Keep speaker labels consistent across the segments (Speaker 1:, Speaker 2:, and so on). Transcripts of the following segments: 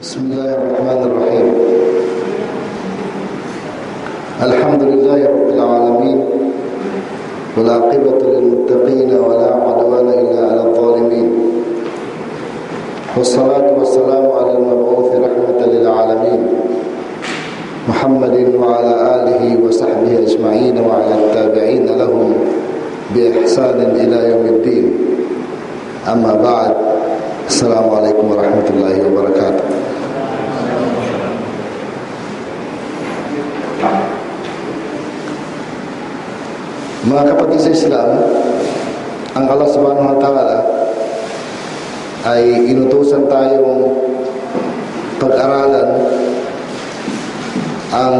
Speaker 1: Bismillahirrahmanirrahim. Alhamdulillahi rabbil alamin. Wal 'aqibatu lil muttaqin wa la 'udwana illa 'alal zalimin. Wassalatu wassalamu 'alal mab'uts rahmatan lil 'alamin. Muhammadin wa 'ala alihi wa sahbihi ajma'in wa 'ala at-tabi'in lahum bi ihsanin ila yaumiddin. Amma ba'd. Assalamualaikum warahmatullahi wabarakatuh. Mga kapatid sa Islam, ang Allah subhanahu wa ta'ala ay inutusan tayong pag-aralan ang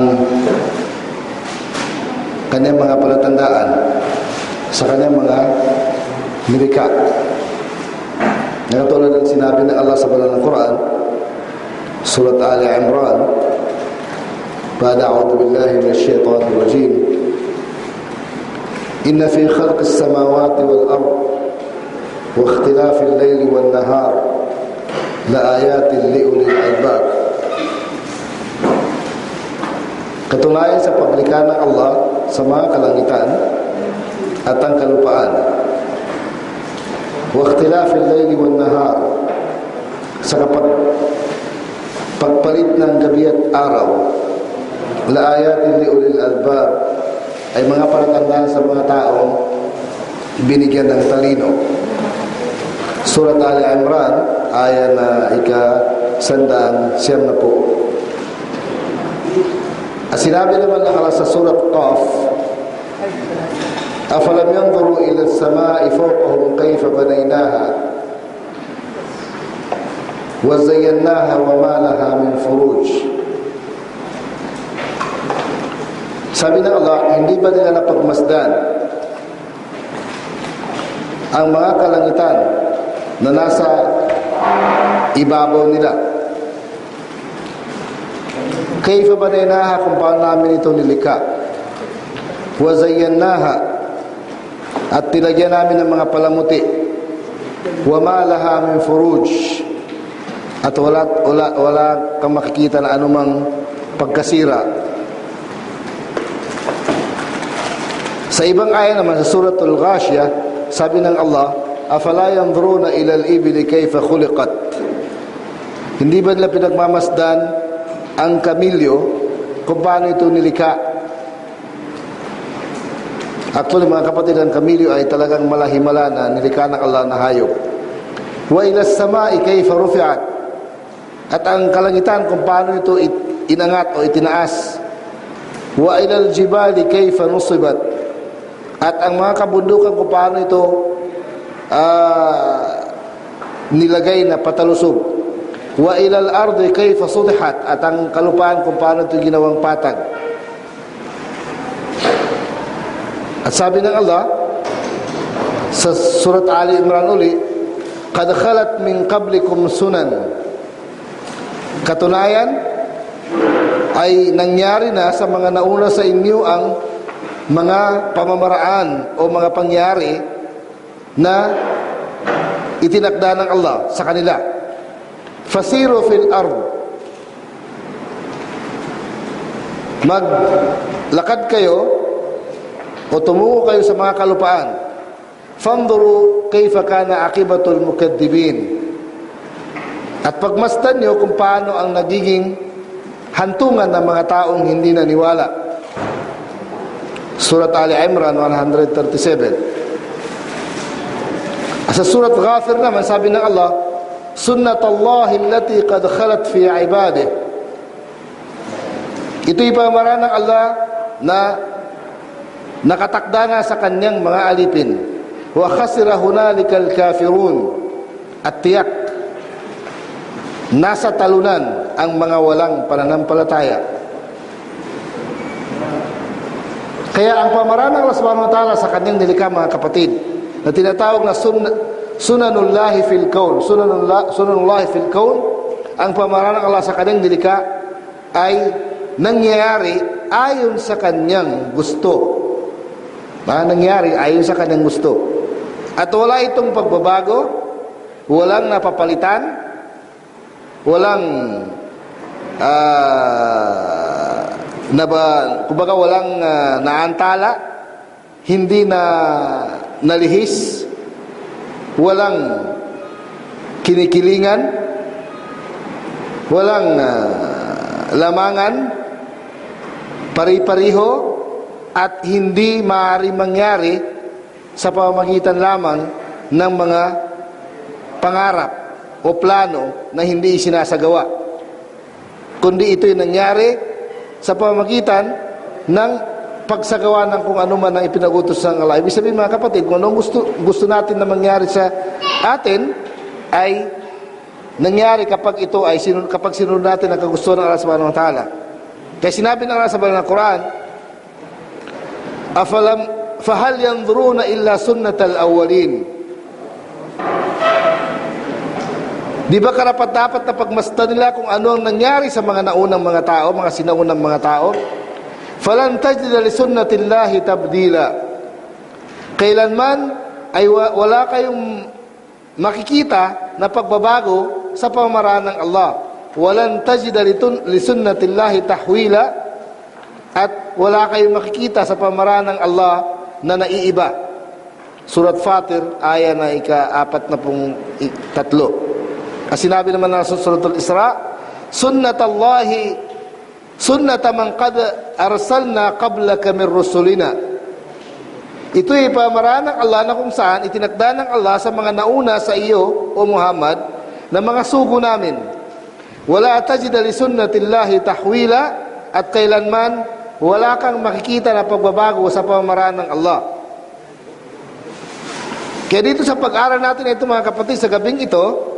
Speaker 1: kanyang mga palatandaan sa kanyang mga nilikha. Tulad ng sinabi ng Allah sa banal ng Quran, Surat Ali Imran, A'udhu billahi minash shaitanir rajim. Inna fi khalqis samawati wal ard wa ikhtilafil layli wan nahar la ayatin li ulil albab. Katunayan sa paglikha ng Allah sa mga kalangitan at ang kalupaan, wa ikhtilafil layli wan nahar, sa pagpalit ng gabi at araw, la ayatin li ulil albab, ay mga palatandaan sa mga taong binigyan ng talino. Surat Ali Imran, aya na ika-190. At sinabi naman ng Allah sa Surat Qaf, afalam yanzuru ila as-sama'i fawqahum kayfa banaynaha wa zayyannaha wa ma laha min furuj. Sabi ng Allah, hindi ba nila napagmasdan ang mga kalangitan na nasa ibabaw nila? Kayfa banaynaha, kung paano namin ito nilikha. Wa zayyannaha, at tinagyan namin ng mga palamuti. Wa ma laha min furuj, at wala kang makikita na anumang pagkasira. Sa ibang aya naman, sa Suratul Ghashiyah, sabi ng Allah, afala yanzuruna ila al-ibili kayfa khuliqat. Hindi ba nila pinagmamasdan ang kamilyo kung paano ito nilikha? Actually, mga kapatid, ang kamilyo ay talagang malahimala na nilikha ng Allah na hayop. Wa ila as-sama'i kayfa rufi'at, at ang kalangitan kung paano ito inangat o itinaas. Wa ila al-jibali kayfa nusibat, at ang mga kabundukan kung paano ito nilagay na patalusog. Wa ilal ardi kayfa sudihat, at ang kalupaan kung paano ito ginawang patag. At sabi ng Allah sa Surat Ali Imran uli, qad khalat min qablikum sunan. Katunayan ay nangyari na sa mga nauna sa inyo ang mga pamamaraan o mga pangyari na itinakda ng Allah sa kanila. Fasiru fil ard, maglakad kayo o tumungo kayo sa mga kalupaan. Fanduru kayfa kana aqibatul mukaddibin, at pagmasdan nyo kung paano ang nagiging hantungan ng mga taong hindi naniwala. Surat Ali Imran 137. Sa Surat Ghafir naman, sabi ng Allah, sunnatullahi allati qad khalat fi ibadihi. Ito'y pamaraan ng Allah na nakatakda na sa kanyang mga alipin. Wa khasira hunalikal kafirun, at tiyak nasa talunan ang mga walang pananampalataya. Kaya ang pamaraan ng Allah subhanahu wa ta'ala sa kanyang nilikha, mga kapatid, na tinatawag na sunanullahi fil kawn, sunanullahi fil kawn, ang pamaraan ng Allah sa kanyang nilikha ay nangyayari ayon sa kanyang gusto. Nangyayari ayon sa kanyang gusto. At wala itong pagbabago, walang napapalitan, walang kumbaga walang naantala, hindi na nalihis, walang kinikilingan, walang lamangan, pari-pariho, at hindi maaari mangyari sa pamamagitan lamang ng mga pangarap o plano na hindi isinasagawa, kundi ito'y nangyari sa pamamagitan ng pagsagawa ng kung ano man ang ipinag-utos ng Allah. Ibig sabihin mga kapatid, kung anong gusto natin na mangyari sa atin ay nangyari kapag ito ay kapag sinunod natin ang kagustuhan ng Allah subhanahu wa ta'ala. Kaya sinabi ng Allah sa banal na Quran, fahal yanzuruna illa sunnatal awwalin. Di ba karapat-dapat na pagmasdan nila kung ano ang nangyari sa mga naunang mga tao, mga sinaunang mga tao? Falan tajida li sunnatillahi tabdila. Kailanman ay wala kayong makikita na pagbabago sa pamamaraan ng Allah. Walan tajida li sunnatillahi tahwila, at wala kayong makikita sa pamamaraan ng Allah na naiiba. Surat Fatir, aya na ika-43. Kasi sinabi naman na sa Suratul Isra, sunnata man qad arsalna qablaka min rusulina. Ito ay pamamaraan ng Allah na kung saan itinakda ng Allah sa mga nauna sa iyo, o Muhammad, na mga sugo namin. Wala tajida li sunnatillahi tahwila, at kailanman wala kang makikita na pagbabago sa pamamaraan ng Allah. Kaya dito sa pag-aaral natin ito mga kapatid, sa gabing ito,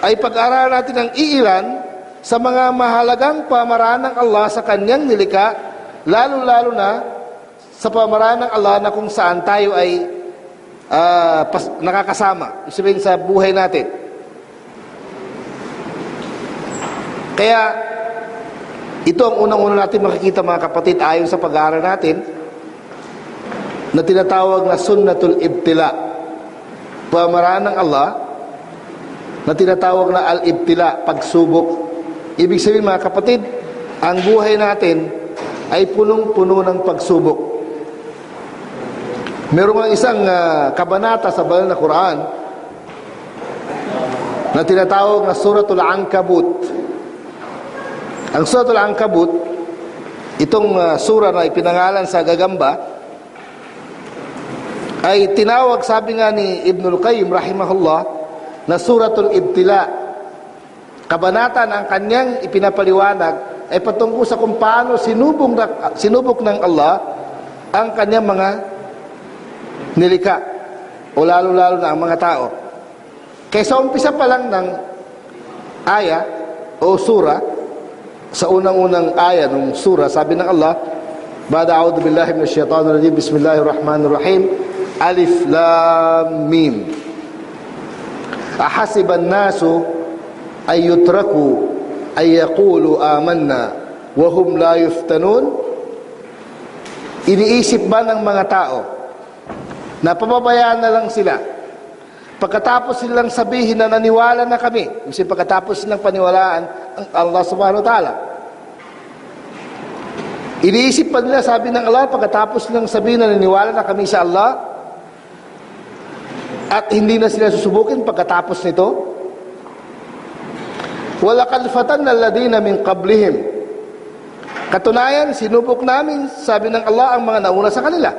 Speaker 1: ay pag-aaral natin ang iilan sa mga mahalagang pamamaraan ng Allah sa kanyang nilikha, lalo-lalo na sa pamamaraan ng Allah na kung saan tayo ay nakakasama, sabihin sa buhay natin. Kaya ito ang unang-una natin makikita mga kapatid ayon sa pag-aaral natin na tinatawag na sunnatul ibtila, pamamaraan ng Allah na tinatawag na al-ibtila, pagsubok. Ibig sabihin mga kapatid, ang buhay natin ay punong-puno ng pagsubok. Meron nga isang kabanata sa banal na Quran na tinatawag na Suratul Ankabut. Ang Suratul Ankabut, itong sura na ipinangalan sa gagamba, ay tinawag, sabi nga ni Ibnul Qayyim rahimahullah, na Suratul Ibtila. Kabanata na ang kanyang ipinapaliwanag ay patungkol sa kung paano sinubok ng Allah ang kanyang mga nilikha, o lalo-lalo na ang mga tao. Kaya sa umpisa pa lang ng aya o sura, sa unang-unang aya ng sura, sabi ng Allah, Ba'da a'udhu billahi minash shaitanir rajim, bismillahirrahmanirrahim, Alif Lam Mim. Ahasiban nasu ay yutraku ay yaqulu amanna wa hum la yuftanun. Iniisip ba ng mga tao na pababayaan na lang sila pagkatapos silang sabihin na naniwala na kami, kasi pagkatapos silang paniwalaan ang Allah subhanahu wa ta'ala, iniisip pa nila, sabi ng Allah, pagkatapos silang sabihin na naniwala na kami sa Allah at hindi na sila susubukin pagkatapos nito. Walaqad fatanna alladhina min qablihim, katunayan sinubok namin, sabi ng Allah, ang mga nauna sa kanila.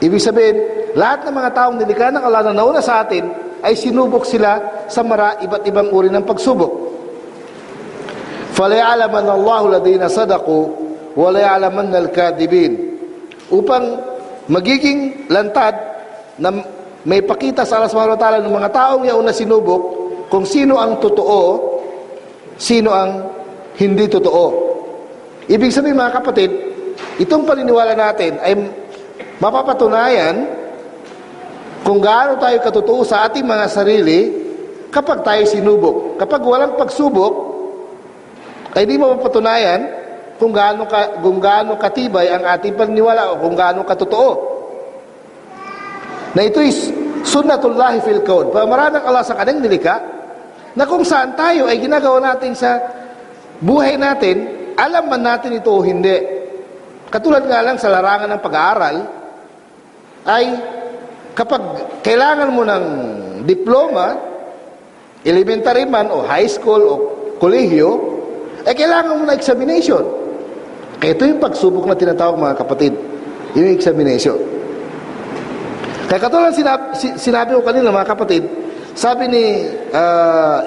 Speaker 1: Ibig sabihin, lahat ng mga taong nilikha ng Allah na nauna sa atin ay sinubok sila sa iba't ibang uri ng pagsubok. فَلَيَعْلَمَنَّ اللَّهُ الَّذِينَ صَدَقُوا وَلَيَعْلَمَنَّ الْكَاذِبِينَ, upang magiging lantad na may pakita sa Allah subhanahu wa ta'ala ng mga taong yaon na sinubok kung sino ang totoo, sino ang hindi totoo. Ibig sabihin mga kapatid, itong paniniwala natin ay mapapatunayan kung gaano tayo katotoo sa ating mga sarili kapag tayo sinubok. Kapag walang pagsubok, ay di mapapatunayan kung gaano katibay ang ating paniniwala o kung gaano katotoo. Na ito is sunnatullahi fil kawn, pamamaraan ng Allah sa kanyang nilikha, na kung saan tayo ay ginagawa natin sa buhay natin, alam man natin ito o hindi. Katulad nga lang sa larangan ng pag-aaral, ay kapag kailangan mo ng diploma, elementary man o high school o kolehiyo, ay kailangan mo na examination. Kaya ito yung pagsubok na tinatawag, mga kapatid, yung examination. Kaya katulad sinabi ko kanina, mga kapatid, sabi ni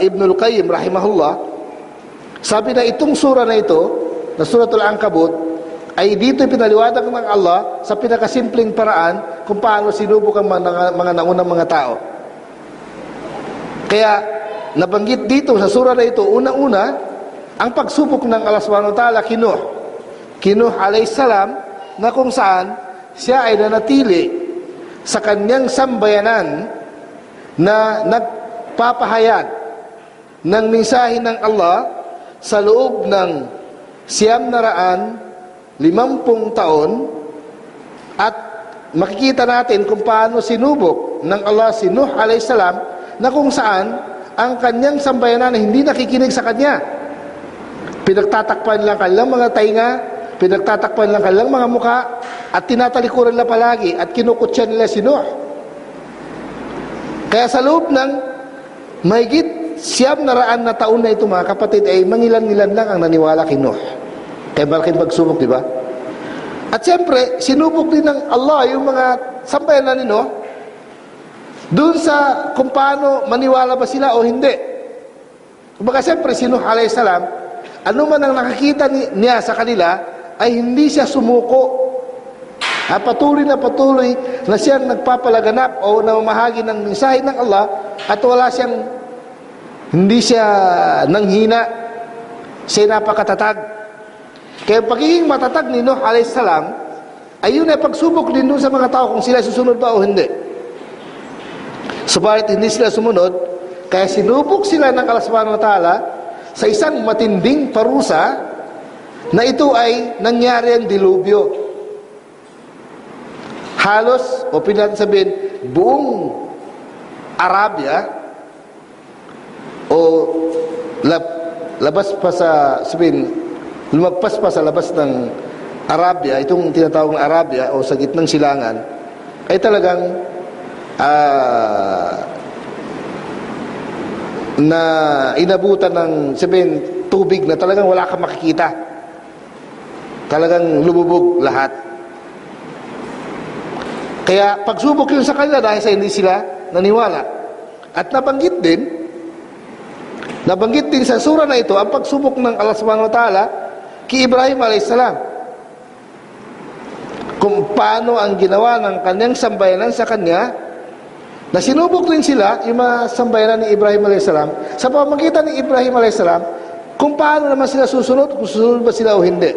Speaker 1: Ibnul Qayyim rahimahullah, sabi na itong sura na ito, na Suratul Ankabut, ay dito pinaliwanag ng Allah sa pinakasimpleng paraan kung paano sinubok ang mga naunang mga tao. Kaya nabanggit dito sa sura na ito, una-una, ang pagsubok ng Allah subhanahu wa ta'ala kay Nuh alayhis salam, na kung saan siya ay nanatili sa kanyang sambayanan na nagpapahayag ng mensahe ng Allah sa loob ng 950 taon, at makikita natin kung paano sinubok ng Allah si Nuh alayhis salam, na kung saan ang kanyang sambayanan hindi nakikinig sa kanya. Pinagtatakpan lang kanilang mga tainga, pinagtatakpan lang kanilang mga mukha, at tinatalikuran nila palagi at kinukutya nila si Nuh. Kaya sa loob ng mahigit 900 na taon na ito, mga kapatid, ay mangilan-ngilan lang ang naniwala kay Nuh. Kaya malaking pagsubok, di ba? At siyempre, sinubok din ng Allah yung mga sambayanan ni Nuh doon sa kung paano maniwala ba sila o hindi. Kumbaga siyempre, si Nuh alayhis salam, ano man ang nakakita niya sa kanila, ay hindi siya sumuko. Patuloy na siyang nagpapalaganap o namamahagi ng mensahe ng Allah, at hindi siya nanghina. Siya napakatatag. Kaya pagiging matatag ni Nuh alayhis salam, ay yun ay pagsubok din doon sa mga tao kung sila susunod ba o hindi. Subalit hindi sila sumunod, kaya sinubok sila ng Allah subhanahu wa ta'ala sa isang matinding parusa, na ito ay nangyari ang dilubyo. Halos, o pinatin sabihin, buong Arabia, o labas pa sa, sabihin, lumagpas pa sa labas ng Arabia, itong tinatawag na Arabia, o sa gitnang silangan, ay talagang na inabutan ng, sabihin, tubig na talagang wala kang makikita. Talagang lumubog lahat. Kaya pagsubok yun sa kanila dahil sa hindi sila naniwala. At nabanggit din sa sura na ito ang pagsubok ng Allah subhanahu wa ta'ala kay Ibrahim alayhis salam, kung paano ang ginawa ng kanyang sambayanan sa kanya, na sinubok din sila, yung mga sambayanan ni Ibrahim alayhis salam, sa pamamagitan ni Ibrahim alayhis salam, kung paano naman sila susunod, kung susunod ba sila o hindi.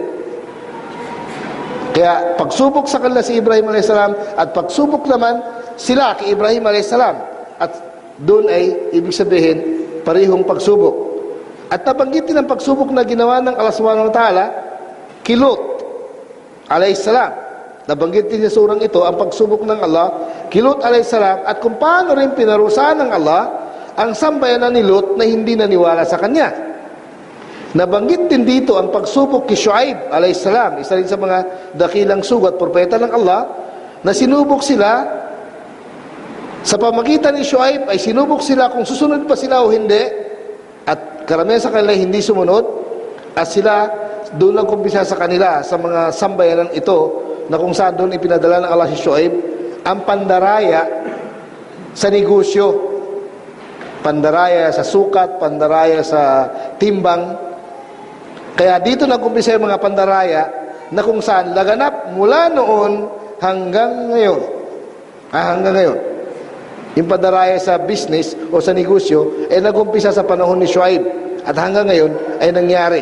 Speaker 1: Kaya pagsubok sa kanila si Ibrahim alayhis salam, at pagsubok naman sila kay Ibrahim alayhis salam, at doon ay ibig sabihin parehong pagsubok. At nabanggit din ang pagsubok na ginawa ng Allah subhanahu wa ta'ala kay Lut alayhis salam. Nabanggit din sa surang ito ang pagsubok ng Allah kay Lut alayhis salam, at kung paano rin pinarusahan ng Allah ang sambayanan ni Lut na hindi naniwala sa kanya. Nabanggit din dito ang pagsubok kay Shuaib alayhis salam, isa rin sa mga dakilang sugat propeta ng Allah, na sinubok sila. Sa pamagitan ni Shuaib ay sinubok sila kung susunod pa sila o hindi, at karamihan sa kanila hindi sumunod, at sila doon lang kumpisa sa kanila sa mga sambayanan ito, na kung saan doon ipinadala ng Allah si Shuaib ang pandaraya sa negosyo, pandaraya sa sukat, pandaraya sa timbang. Kaya dito nag-umpisa yung mga pandaraya na kung saan laganap mula noon hanggang ngayon. Hanggang ngayon. Yung pandaraya sa business o sa negosyo ay nag-umpisa sa panahon ni Shuaib, at hanggang ngayon ay nangyari.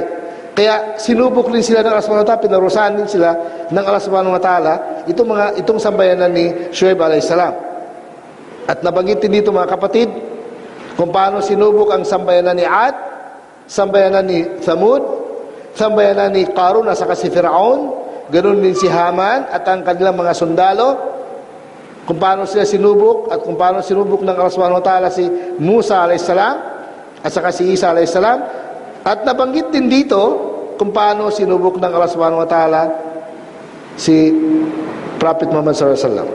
Speaker 1: Kaya sinubok din sila ng Allah subhanahu wa ta'ala, pinarusahan din sila ng Allah subhanahu wa ta'ala itong sambayanan ni Shuaib alayhis salam. At nabanggit din dito, mga kapatid, kung paano sinubok ang sambayanan ni Ad, sambayanan ni Thamud, sambayanan ni Qarun at saka si Firaun, ganoon din si Haman at ang kanilang mga sundalo, kung paano sila sinubok, at kung paano sinubok ng Allah subhanahu wa ta'ala si Musa alayhis salam, at saka si Isa alayhis salam. At nabanggit din dito kung paano sinubok ng Allah subhanahu wa ta'ala si Prophet Muhammad sallallahu alaihi wasallam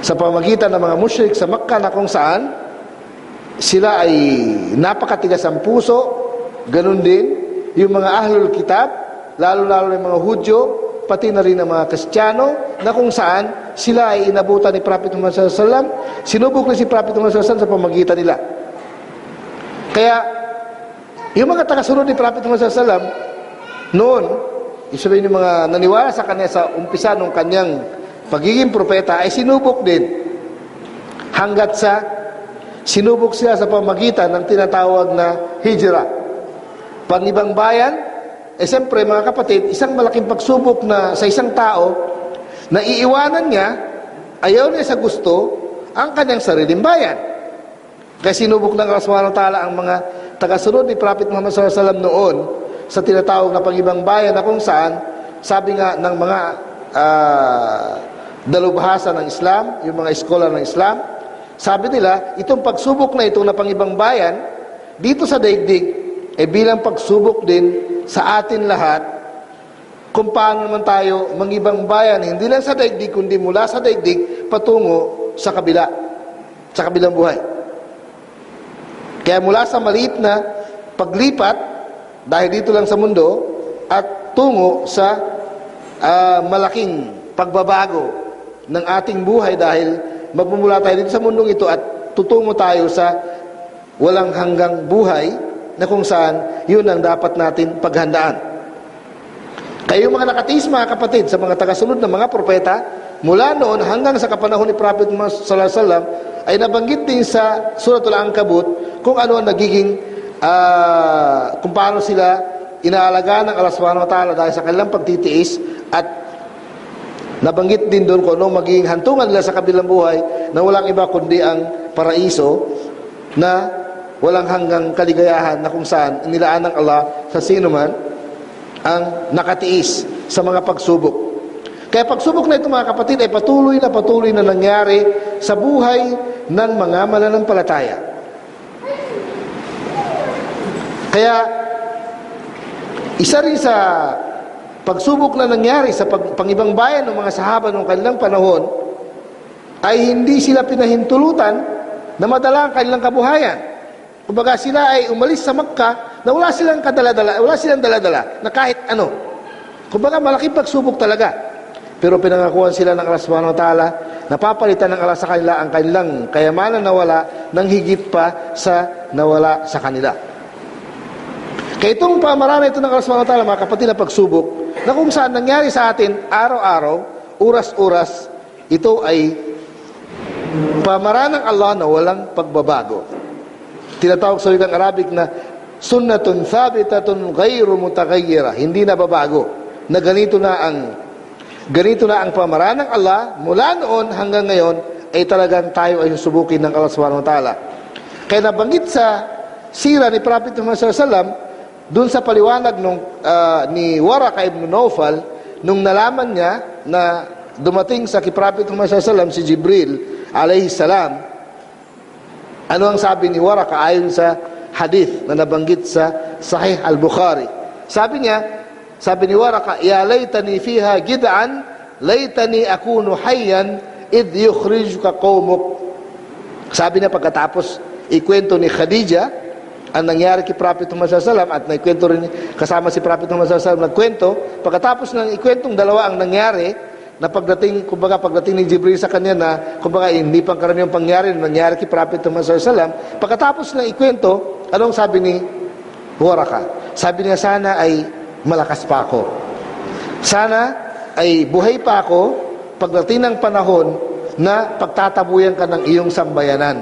Speaker 1: sa pamamagitan ng mga musyrik sa Makkah, na kung saan sila ay napakatigas ang puso. Ganun din yung mga ahlul kitab, lalo-lalo ng mga Hudyo, pati na rin ang mga Kristiyano, na kung saan sila ay inabutan ni Prophet Muhammad sallallahu alaihi wasallam. Sinubok na si Prophet Muhammad sallallahu alaihi wasallam sa pamamagitan nila. Kaya yung mga tagasunod ni Prophet Muhammad sallallahu alaihi wasallam noon, sabihin yung mga naniwala sa kanya sa umpisa ng kanyang pagiging propeta, ay sinubok din, hanggat sa sinubok siya sa pamamagitan ng tinatawag na hijra, pang-ibang bayan. Siyempre mga kapatid, isang malaking pagsubok na sa isang tao na iiwanan niya, ayaw niya sa gusto, ang kanyang sariling bayan. Kaya sinubok ng Allah subhanahu wa ta'ala ang mga tagasunod ni Prophet Muhammad sallallahu alaihi wasallam noon sa tinatawag na pang-ibang bayan, na kung saan, sabi nga ng mga dalubhasa ng Islam, yung mga scholar ng Islam, sabi nila, itong pagsubok na ito na pang-ibang bayan dito sa daigdig ay bilang pagsubok din sa atin lahat kung paano naman tayo mangibang bayan, hindi lang sa daigdig kundi mula sa daigdig patungo sa kabila, sa kabilang buhay. Kaya mula sa maliit na paglipat dahil dito lang sa mundo at tungo sa malaking pagbabago ng ating buhay, dahil magmumula tayo dito sa mundong ito at tutungo tayo sa walang hanggang buhay, na kung saan yun ang dapat natin paghandaan. Kayo mga nakatiis mga kapatid sa mga tagasunod ng mga propeta mula noon hanggang sa kapanahon ni Prophet Muhammad sallallahu alaihi wasallam, ay nabanggit din sa Suratul Ankabut kung ano ang nagiging kung paano sila inaalagaan ng Allah subhanahu wa ta'ala dahil sa kanilang pagtitiis, at nabanggit din doon kung ano magiging hantungan nila sa kabilang buhay, na walang iba kundi ang paraiso na walang hanggang kaligayahan, na kung saan inilaan ng Allah sa sino man ang nakatiis sa mga pagsubok. Kaya pagsubok na ito mga kapatid ay patuloy na nangyari sa buhay ng mga mananampalataya. Kaya isa rin sa pagsubok na nangyari sa pangibang bayan ng mga sahaba noong kanilang panahon, ay hindi sila pinahintulutan na madala ang kanilang kabuhayan. Kumbaga sila ay umalis sa Makkah na wala silang dala-dala na kahit ano. Kumbaga malaking pagsubok talaga. Pero pinangakuan sila ng Allah subhanahu wa ta'ala na papalitan ng Allah sa kanila ang kanilang kayamanan na wala ng higit pa sa nawala sa kanila. Kaya itong pamaraan ito ng Allah subhanahu wa ta'ala, mga kapatid, na pagsubok, na kung saan nangyari sa atin araw-araw, oras-oras, ito ay pamaraan ng Allah na walang pagbabago. Tinatawag sa wikang Arabic na sunnatun thabitatun ghayru mutaghayyira, hindi na babago, na ganito na ang pamaraan ng Allah mula noon hanggang ngayon, ay talagang tayo ay susubukin ng Allah subhanahu wa ta'ala. Kaya nabanggit sa sira ni Prophet Muhammad sallallahu alaihi wasallam, doon sa paliwanag ni Waraka ibn Nawfal, nung nalaman niya na dumating sa Prophet Muhammad sallallahu alaihi wasallam si Jibril alayhis salam, ano ang sabi ni Waraka ayon sa hadith na nabanggit sa Sahih al-Bukhari? Sabi ni Waraka, ya laytani fiha gid'an laytani akunu hayyan id yukhrijuka qaumuk. Sabi niya pagkatapos ikwento ni Khadija ang nangyari kay Prophet Muhammad sallallahu alaihi wasallam, at naikwento rin kasama si Prophet Muhammad sallallahu alaihi wasallam nagkwento, pagkatapos ng ikwentong dalawa ang nangyari, na pagdating ni Jibril sa kanya na kumbaga hindi pang karaniwang pangyari na nangyari kay Prophet Muhammad sallallahu alaihi wasallam, pagkatapos ng ikwento, anong sabi ni Waraka? Sabi niya, sana ay malakas pa ako, sana ay buhay pa ako pagdating ng panahon na pagtatabuyan ka ng iyong sambayanan.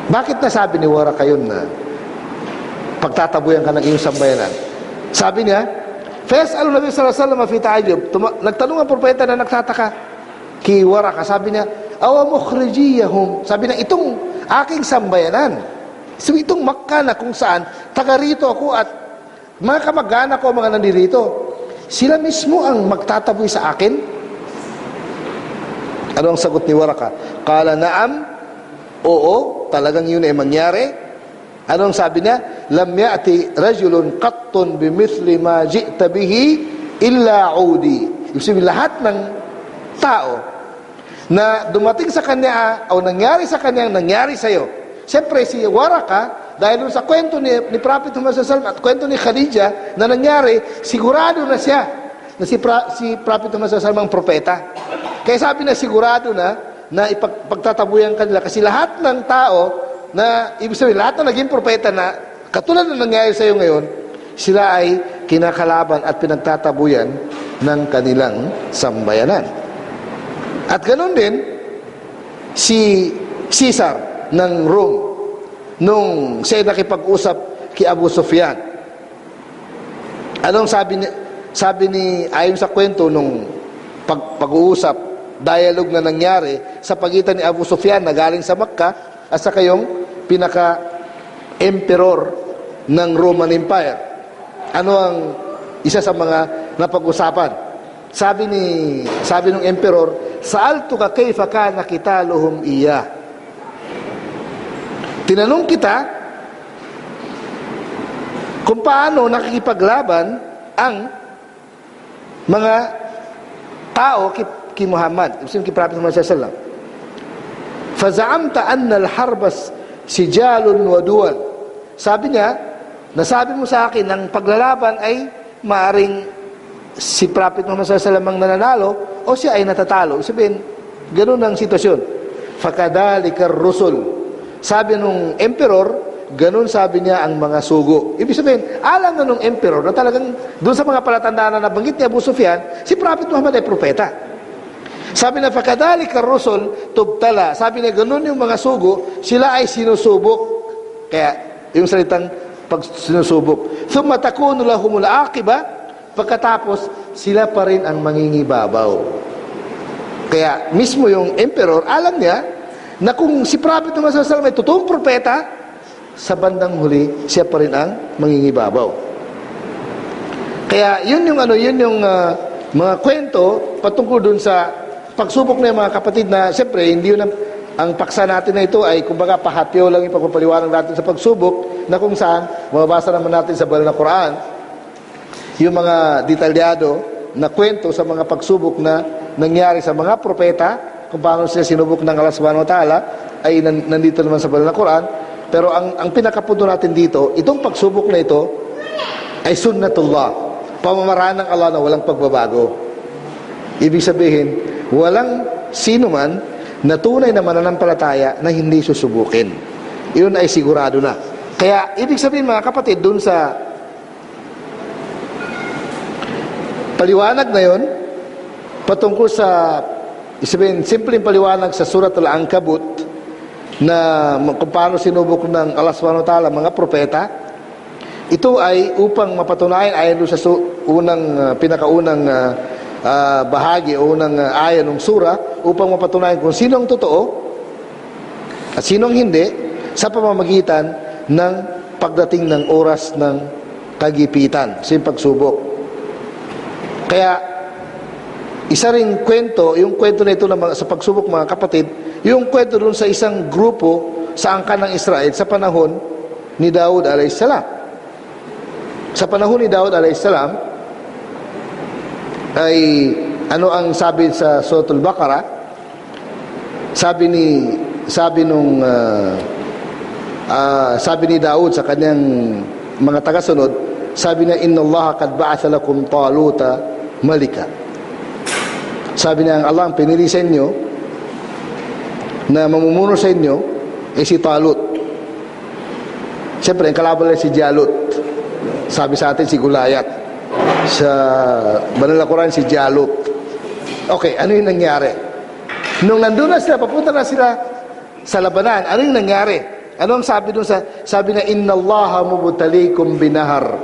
Speaker 1: Bakit nasabi ni Waraka yun na pagtatabuyan ka ng iyong sambayanan? Sabi niya, Fas'alu Nabi sallallahu alaihi wasallam fi ta'ajjub. Nagtanong ang propeta na nagtataka kay Waraka, sabi niya, awa mukhrijiyahum. Sabi niya, itong aking sambayanan, so itong Makkah na kung saan taga rito ako at mga kamag-anak ko mga nandirito, sila mismo ang magtataboy sa akin? Ano ang sagot ni Waraka? Qala na'am, oo, talagang yun ay mangyari. Anong sabi niya? Lam ya'ti rajulun qattun bimithli ma ji'ta bihi illa udi. Ibig sabihin, lahat ng tao na dumating sa kanya o nangyari sa kanya, nangyari sa iyo. Siyempre, si Waraka, dahil sa kwento ni Prophet Muhammad sallallahu alaihi wasallam at kwento ni Khadija na nangyari, sigurado na siya na si Prophet Muhammad sallallahu alaihi wasallam ang propeta. Kaya sabi na sigurado na ipagtatabuyan kanila kasi lahat ng tao na, ibig sabihin, lahat na naging propeta na katulad na nangyari sa iyo ngayon, sila ay kinakalaban at pinagtatabuyan ng kanilang sambayanan. At ganoon din si Caesar ng Rome nung siya nakipag-usap kay Abu Sufyan. Anong sabi ni ayon sa kwento nung pag-uusap, dialogue na nangyari sa pagitan ni Abu Sufyan na galing sa Makkah at saka yung pinaka-emperor ng Roman Empire. Ano ang isa sa mga napag-usapan? Sabi ng emperor, sa'altuka kayfa kana qitaluhum iya. Tinanong kita kung paano nakikipaglaban ang mga tao kay Muhammad, kay Prophet Muhammad sallallahu alaihi wasallam. Faza'amta anna al-harbas sijalun wa duwal. Sabi niya, nasabi mo sa akin ang paglalaban ay maaring si Prophet Muhammad sallallahu alaihi wasallam ang nananalo o siya ay natatalo. Sabihin, ganun ang sitwasyon. Fakadhalika ar-rusul. Sabi nung emperor, ganun sabi niya ang mga sugo. Ibig sabihin, alam na nung emperor na talagang doon sa mga palatandaan na nabanggit ni Abu Sufyan, si Prophet Muhammad ay propeta. Sabi na, fakadhalika ar-rusul tubtala. Sabi niya, ganun yung mga sugo, sila ay sinusubok. Kaya, yung salitang pag sinusubok. Thumma takunu lahumul aqiba, pagkatapos, sila pa rin ang mangingibabaw. Kaya, mismo yung emperor, alam niya, na kung si Prophet Muhammad sallallahu alaihi wasallam ay totoong propeta, sa bandang huli, siya pa rin ang mangingibabaw. Kaya, yun yung mga kwento patungkol dun sa pagsubok na yung mga kapatid na, siyempre, hindi yun ang paksa natin na ito ay, kumbaga, pahapyaw lang yung pagpapaliwanag natin sa pagsubok, na kung saan, mababasa naman natin sa banal na Quran, yung mga detalyado na kwento sa mga pagsubok na nangyari sa mga propeta, kung paano sila sinubok ng Allah subhanahu wa ta'ala, ay nandito naman sa banal na Quran. Pero ang pinakapunto natin dito, itong pagsubok na ito, ay sunnatullah, pamamaraan ng Allah na walang pagbabago. Ibig sabihin, walang sino man na tunay na mananampalataya na hindi susubukin. Iyon ay sigurado na. Kaya, ibig sabihin mga kapatid, dun sa paliwanag na yon, patungkol sa, sabihin, simpleng paliwanag sa Surat Al-Ankabut, na kung paano sinubok ng Allah subhanahu wa ta'ala mga propeta, ito ay upang mapatunayan ayon sa pinakaunang bahagi o unang aya ng sura, upang mapatunayan kung sino ang totoo at sino ang hindi sa pamamagitan ng pagdating ng oras ng kagipitan, sa pagsubok. Kaya isa ring kwento, yung kwento na ito sa pagsubok mga kapatid, yung kwento dun sa isang grupo sa angkan ng Israel sa panahon ni Daud alayhisalam. Sa panahon ni Daud alayhisalam ay ano ang sabi sa Surah Al-Baqarah? Sabi ni Daud sa kanyang mga tagasunod, sabi niya, inna Allah qad ba'atha lakum Taluta malika. Sabi niya, ang Allah ang pinili sa inyo na mamumuno sa inyo ay si Talut. Siyempre, ang kalaban ay si Jalut. Sabi sa atin si Gulayat. Sa banal na Quran si Jalut. Okay, ano yung nangyari? Nung nandun na sila, papunta na sila sa labanan, ano yung nangyari? Ano ang sabi dun sabi na, inna Allaha mubtalikum binahar.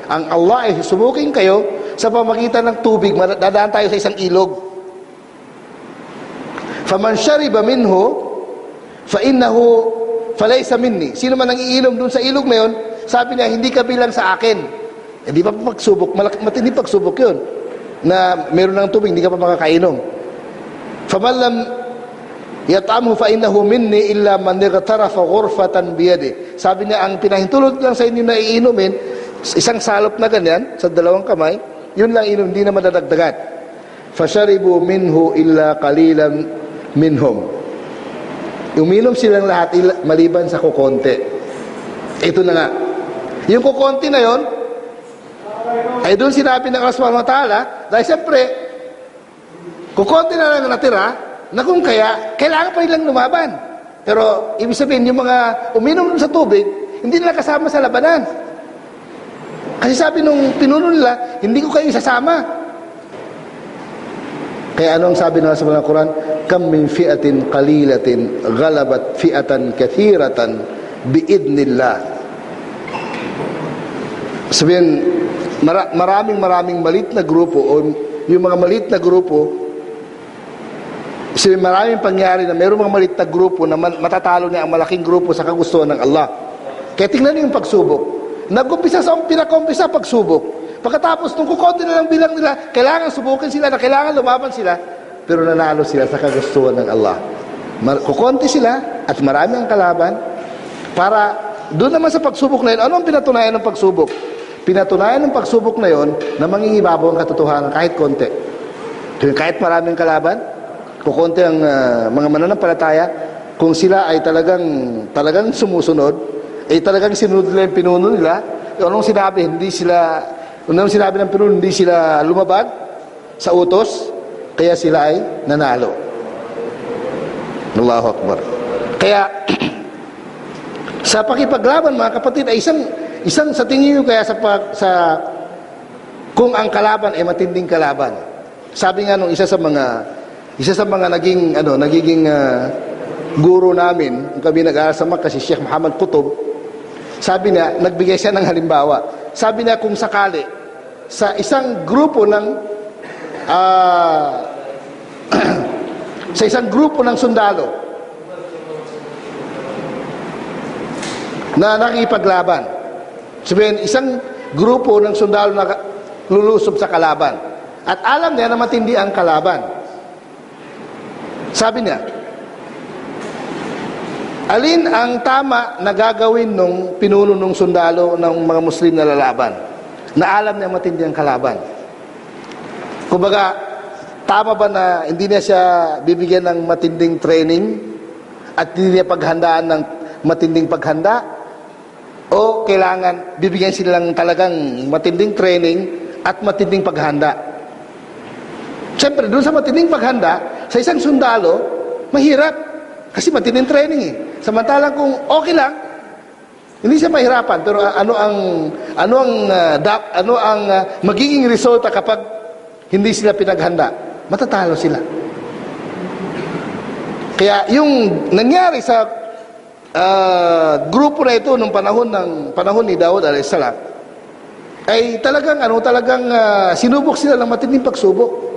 Speaker 1: Ang Allah ay susubukin kayo sa pamagitan ng tubig. Dadaan tayo sa isang ilog. Faman shariba minhu fa innahu falaysa minni. Sino man ang iinom dun sa ilog na yun, sabi niya, hindi ka bilang sa akin. Hindi pa pagsubok, matindi pagsubok yun, na meron ng tubig, hindi ka pa makakainom. Faman lam yatamhu fa innahu minni illa man igtarafa ghurfatan biyadi. sabi niya, ang pinahintulot lang sa inyo na iinumin, isang salop na ganyan, sa dalawang kamay, yun lang inom, hindi na madadagdagan. Fasharibu minhu illa qalilan minhum. Uminom silang lahat maliban sa kukonti. Ito na nga. Yung kukonti na yon, ay doon sinabi ng Allah subhanahu wa ta'ala, dahil siyempre, kukonti na lang natira, na kung kaya, kailangan pa nilang lumaban. Pero, ibig sabihin, yung mga uminom sa tubig, hindi nila kasama sa labanan. Kasi sabi nung pinuno nila, hindi ko kayo isasama. Kaya anong sabi ng sa Quran? Kam min fi'atin qalilatin ghalabat fi'atan kathiratan biidnillah. Sabihin, maraming malit na grupo, o yung mga malit na grupo, sabihin, maraming pangyari na mayroong mga malit na grupo na matatalo niya ang malaking grupo sa kagustuhan ng Allah. Kaya tingnan niyo yung pagsubok. Pinag-umpisa pagsubok. Pagkatapos nung kukonti na lang bilang nila, kailangan subukin sila, na kailangan lumaban sila, pero nanalo sila sa kagustuhan ng Allah. Kukonti sila at marami ang kalaban, para doon naman sa pagsubok na yun, ano ang pinatunayan ng pagsubok? Pinatunayan ng pagsubok na yun na mangingibabaw ang katotohanan kahit konti. Kahit maraming kalaban, kukonti ang mga mananampalataya, kung sila ay talagang sumusunod, ay talagang sinunod nila yung pinuno nila, anong sinabi? Anong sinabi ng pinuno? Hindi sila lumabag sa utos, kaya sila ay nanalo. Allahu Akbar. Kaya sa pakipaglaban, mga kapatid, ay isang sa tingin nyo, kaya kung ang kalaban ay matinding kalaban. Sabi nga nung isa sa mga nagiging guro namin, nung kami nag-aaral sa Makkah, si Sheikh Muhammad Qutb, sabi niya, nagbigay siya ng halimbawa. Sabi niya, kung sakali sa isang grupo ng sa isang grupo ng sundalo na nakikipaglaban, sabihin, isang grupo ng sundalo na lulusob sa kalaban, at alam niya na matindi ang kalaban, sabi niya, alin ang tama na gagawin nung pinuno nung sundalo ng mga Muslim na lalaban, na alam niya matindi ang kalaban? Kumbaga, tama ba na hindi niya siya bibigyan ng matinding training at hindi niya paghandaan ng matinding paghanda? O kailangan bibigyan sila ng talagang matinding training at matinding paghanda? Siyempre, doon sa matinding paghanda, sa isang sundalo, mahirap. Kasi matinding training eh. Samantalang kung okay lang, hindi siya mahirapan. Pero ano ang magiging resulta kapag hindi sila pinaghanda? Matatalo sila. Kaya yung nangyari sa grupo na ito nung panahon ni Daud alayhis salam, ay talagang sinubok sila ng matinding pagsubok.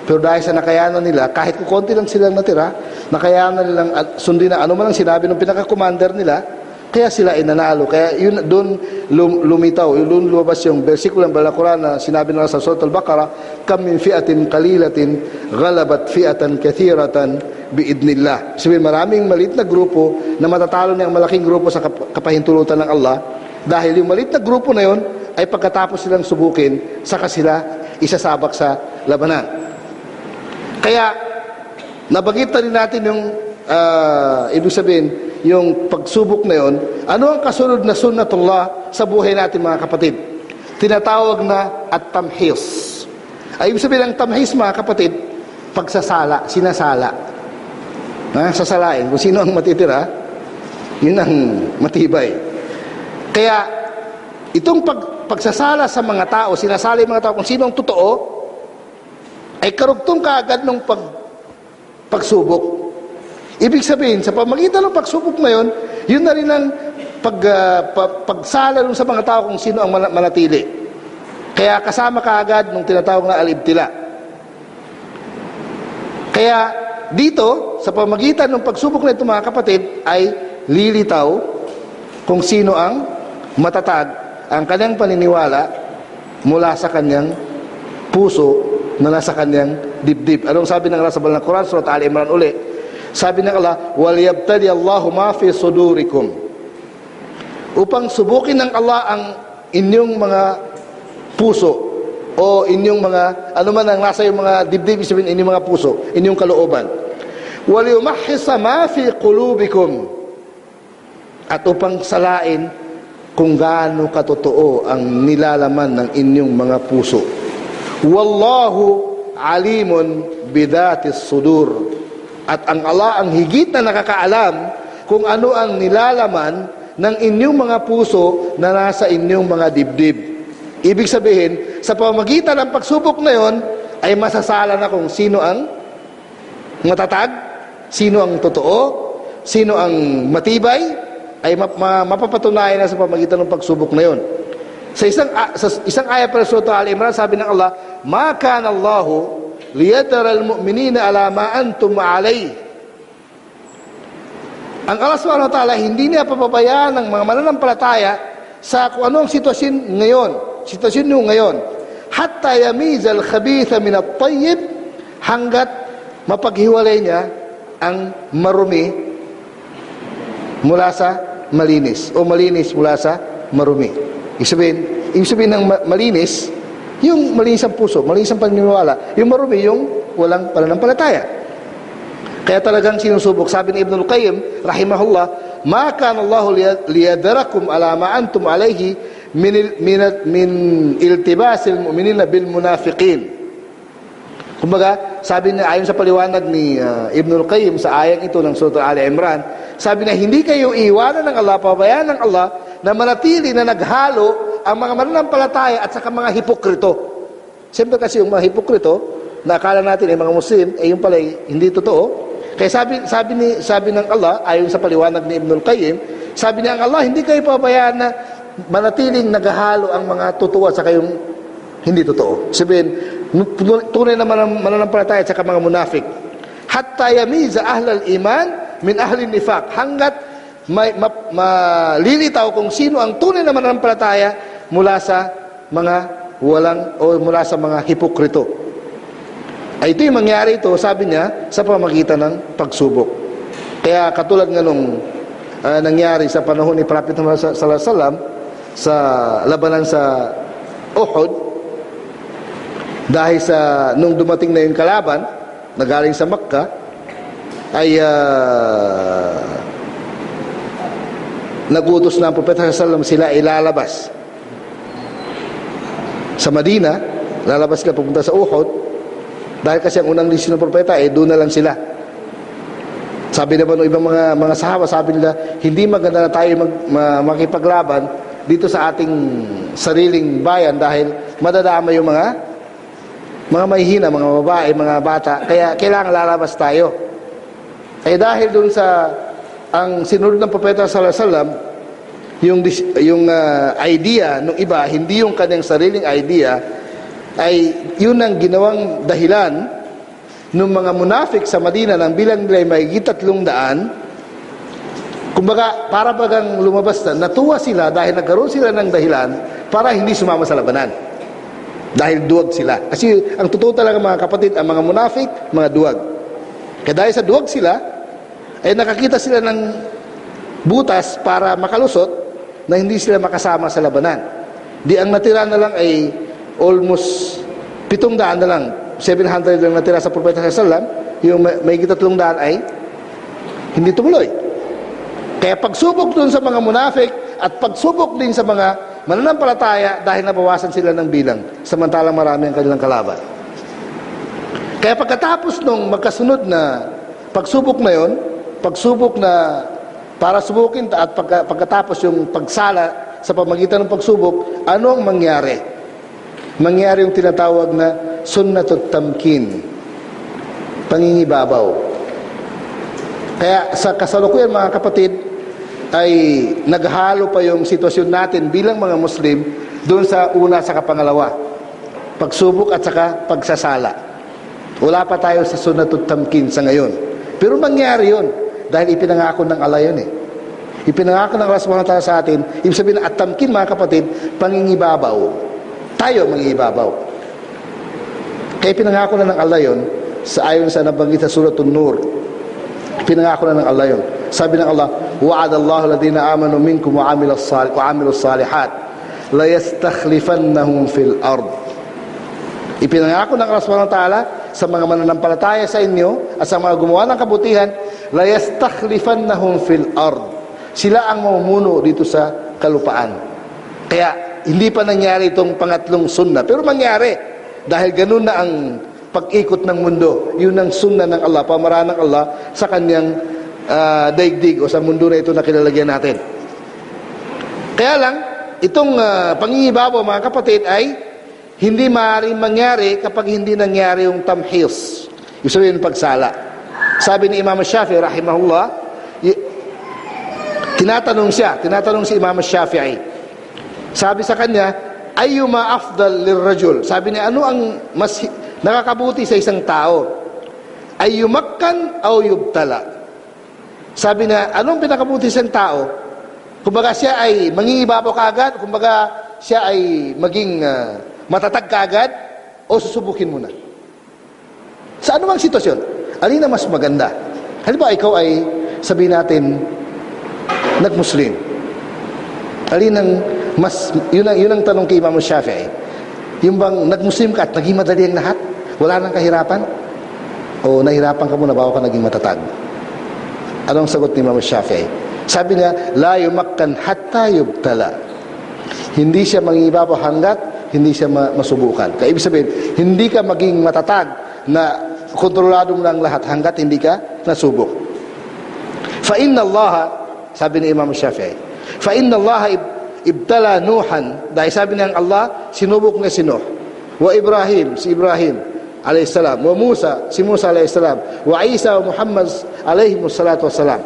Speaker 1: Pero dahil sa nakayanan nila, kahit kukunti lang sila natira, nakayanan nilang sundin na ano man ang sinabi ng pinaka-commander nila, kaya sila ay nanalo. Kaya yun, doon lumitaw, doon lumabas yung versikulo ng Quran na sinabi nila sa Surah Al-Baqarah, kam min fi'atin qalilatin ghalabat fi'atan kathiratan biidnillah. Sabihin, maraming maliit na grupo na matatalo ng malaking grupo sa kapahintulutan ng Allah, dahil yung maliit na grupo na yun ay pagkatapos silang subukin, saka sila isasabak sa labanan. Kaya nabanggit na rin natin yung ibig sabihin, yung pagsubok na yon. Ano ang kasunod na sunnatullah sa buhay natin, mga kapatid? Tinatawag na at-tamhis. Ay ibig sabihin ng tamhis, mga kapatid, pagsasala, sinasala. Sasalain kung sino ang matitira, yun ang matibay. Kaya itong pagsasala sa mga tao, sinasala yung mga tao kung sino ang totoo, ay karugtong kaagad ng pagsubok. Ibig sabihin, sa pamagitan ng pagsubok na yun, yun na rin ang pagsala sa mga tao kung sino ang manatili. Kaya kasama kaagad nung tinatawag na al-ibtila. Kaya dito, sa pamagitan ng pagsubok na ito, mga kapatid, ay lilitaw kung sino ang matatag ang kanyang paniniwala mula sa kanyang puso na nasa kanyang dibdib. Anong sabi ng Allah sa Banal na Quran, Surah Al-Imran uli? Sabi ng Allah, وَلْيَبْتَلِيَ اللَّهُ مَا فِي صُدُورِكُمْ upang subukin ng Allah ang inyong mga puso o inyong mga ano man ang nasa yung mga dibdib, sabihin inyong mga puso, inyong kalooban. Waliyumahhisa ma fi qulubikum, at upang salain kung gaano katotoo ang nilalaman ng inyong mga puso. Wallahu alimun bidatis sudur, at ang Allah ang higit na nakakaalam kung ano ang nilalaman ng inyong mga puso na nasa inyong mga dibdib. Ibig sabihin, sa pamamagitan ng pagsubok na yon ay masasala na kung sino ang matatag, sino ang totoo, sino ang matibay, ay mapapatunayan na sa pamamagitan ng pagsubok na yon. Sa isang ayat pa sa Surah Al-Imran, sabi ng Allah, "Ma kana Allahu liyadara al-mu'minina ala ma antum alayh." Ang Allah subhanahu wa ta'ala hindi niya papabayaan ng mga mananampalataya sa kung ano ang sitwasyon nyo ngayon, hatta yamizal khabitha min at-tayyib, hanggat mapaghiwalay niya ang marumi mula sa malinis o malinis mula sa marumi. Ibig sabihin ng malinis, yung malinis ang puso, malinis ang paniniwala. Yung marumi, yung walang pananampalataya. Kaya talagang sinusubok. Sabi ni Ibn al-Qayyim rahimahullah, "Ma kana Allahu liyadarakum ala ma antum alayhi min iltibasil mu'minina bil munafiqin." Kumbaga, sabi niya, ayon sa paliwanag ni Ibn al-Qayyim sa ayang ito ng Surah Al-Imran, sabi niya, hindi kayo iiwanan ng Allah, pabayaan ng Allah, na manatili na naghalo ang mga mananampalataya at saka mga hipokrito. Siyempre kasi yung mga hipokrito, na akala natin ay mga Muslim, yung pala hindi totoo. Kaya sabi ng Allah, ayon sa paliwanag ni Ibn al-Qayyim, sabi niya ang Allah, hindi kayo pabayaan na manatiling naghalo ang mga totoo at saka yung hindi totoo. Sabihin, tunay na mananampalataya at saka mga munafik. Hatta yamiza ahlal iman min ahli nifaq, hanggat malilitaw kung sino ang tunay na mananampalataya mula sa mga mula sa mga hipokrito. Ay ito yung mangyari ito, sabi niya, sa pamagitan ng pagsubok. Kaya katulad nga nung nangyari sa panahon ni Prophet Muhammad sallallahu alaihi wasallam sa labanan sa Uhud, dahil sa nung dumating na yung kalaban na galing sa Makkah, ay nagutos na ang Propeta sallallahu alaihi wasallam sila ilalabas sa Madina, lalabas sila pupunta sa Uhud, dahil kasi ang unang lisyon ng Propeta doon na lang sila. Sabi naman ng ibang mga sahaba, sabi nila, hindi maganda na tayo makipaglaban dito sa ating sariling bayan dahil madadama yung mga mahihina, mga babae, mga bata, kaya kailangan lalabas tayo. Eh dahil doon sa ang sinunod ng Propeta sallallahu alaihi wasallam, yung idea ng iba, hindi yung kanyang sariling idea, ay yun ang ginawang dahilan ng mga munafik sa Madina nang bilang nila ay mahigit 300. Kumbaga, para bagang lumabas na, natuwa sila dahil nagkaroon sila ng dahilan para hindi sumama sa labanan. Dahil duwag sila. Kasi ang totoo talaga mga kapatid, ang mga munafik, mga duwag. Kaya dahil sa duwag sila, ay nakakita sila ng butas para makalusot na hindi sila makasama sa labanan. Di ang natira na lang ay almost 700 na lang. 700 lang natira sa Propeta sallallahu alaihi wasallam. Yung may 300 ay hindi tumuloy. Kaya pagsubok dun sa mga munafik at pagsubok din sa mga mananampalataya dahil nabawasan sila ng bilang samantalang marami ang kanilang kalaban. Kaya pagkatapos nung magkasunod na pagsubok na yon, pagsubok na para subukin at pagkatapos yung pagsala sa pamagitan ng pagsubok, ano ang mangyari? Mangyari yung tinatawag na sunnatut tamkin, pangingibabaw. Kaya sa kasalukuyan mga kapatid, ay naghalo pa yung sitwasyon natin bilang mga Muslim doon sa una sa kapangalawa, pagsubok at saka pagsasala. Wala pa tayo sa sunnatut tamkin sa ngayon. Pero mangyari yun dahil ipinangako ng Allah yun Ipinangako ng Allah subhanahu wa ta'ala sa atin. Ibig sabihin at tamkin mga kapatid, pangingibabaw. Tayo mangingibabaw. Kaya ipinangako na ng Allah yun ayon sa nabanggit sa Suratun Nur. Ipinangako na ng Allah yun. Sabi ng Allah, wa'adallahu alladhina amanu minkum wa 'amilus salihat la yastakhlifannahum fil ard. Ipinangako ng Allah Subhanahu wa ta'ala sa mga mananampalataya sa inyo at sa mga gumawa ng kabutihan, la yastakhlifannahum fil ard. Sila ang mamumuno dito sa kalupaan. Kaya hindi pa nangyari itong pangatlong sunnah, pero mangyari dahil ganun na ang pag-ikot ng mundo. Yun ang sunnah ng Allah, pamaraan ng Allah sa kanyang daigdig o sa mundo na ito na kilalagyan natin. Kaya lang, itong pangingibabaw mga kapatid ay hindi maaaring mangyari kapag hindi nangyari yung tamhis. Ibig sabihin pagsala. Sabi ni Imam Shafi'i rahimahullah, tinatanong si Imam Shafi'i. Sabi sa kanya, ayyuma afdal lirrajul. Sabi niya, ano ang mas nakakabuti sa isang tao? Ayyumakkan aw yubtala. Sabi niya, anong pinakabuti sa isang tao? Kumbaga siya ay mangingibabaw kaagad, kumbaga siya ay maging matatag kaagad, o susubukin mo na. Sa anumang sitwasyon, alin na mas maganda? Halimbawa, ikaw ay sabihin natin nag-Muslim. Alin ang mas, yun ang tanong kay Imam Shafi'i. Yung bang nag-Muslim ka at naging madali ang lahat? Wala nang kahirapan? O nahirapan ka muna bago ka naging matatag? Anong sagot ni Imam Shafi'i? Sabi niya, la yumakkan hatta yubtala. Hindi siya mangingibabaw hanggat hindi siya masubukan. Kaya ibig sabihin, hindi ka maging matatag na kontrolado mo lang lahat hanggat hindi ka nasubok. Fa inna Allah, sabi ni Imam Shafi'i, fa inna Allah ibtala Nuhan, dahil sabi ng Allah, sinubok niya si Nuh, wa Ibrahim, si Ibrahim alayhisalam, wa Musa, si Musa alayhisalam, wa Isa wa Muhammad alayhimussalatu wassalam.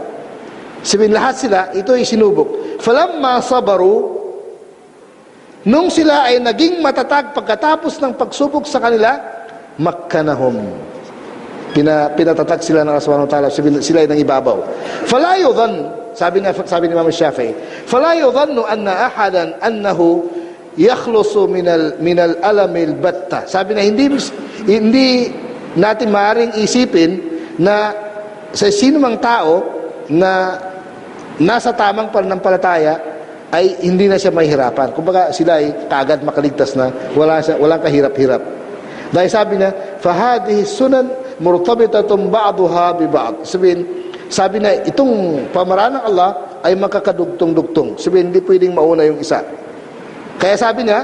Speaker 1: Sabihin lahat sila, ito ay sinubok. Falamma sabaru, nung sila ay naging matatag pagkatapos ng pagsubok sa kanila, makkanahum. Pinatatag sila ng Allah Subhanahu wa ta'ala, sila ay nangibabaw. Fala yudhan, sabi ni Imam Shafi'i, fala yudhannu anna ahadan annahu yakhlusu min al-alamil batta. Sabi na hindi natin maaaring isipin na sa sino mang tao na nasa tamang pananampalataya ay hindi na siya mahihirapan. Kumbaga sila ay kaagad makaligtas na, walang kahirap-hirap. Dahil sabi niya, fahadihi sunan murtabitatun ba'duha bi ba'd. Sabi na itong pamaraan ng Allah ay magkakadugtong-dugtong. Sabihin, hindi pwedeng mauna yung isa. Kaya sabi niya,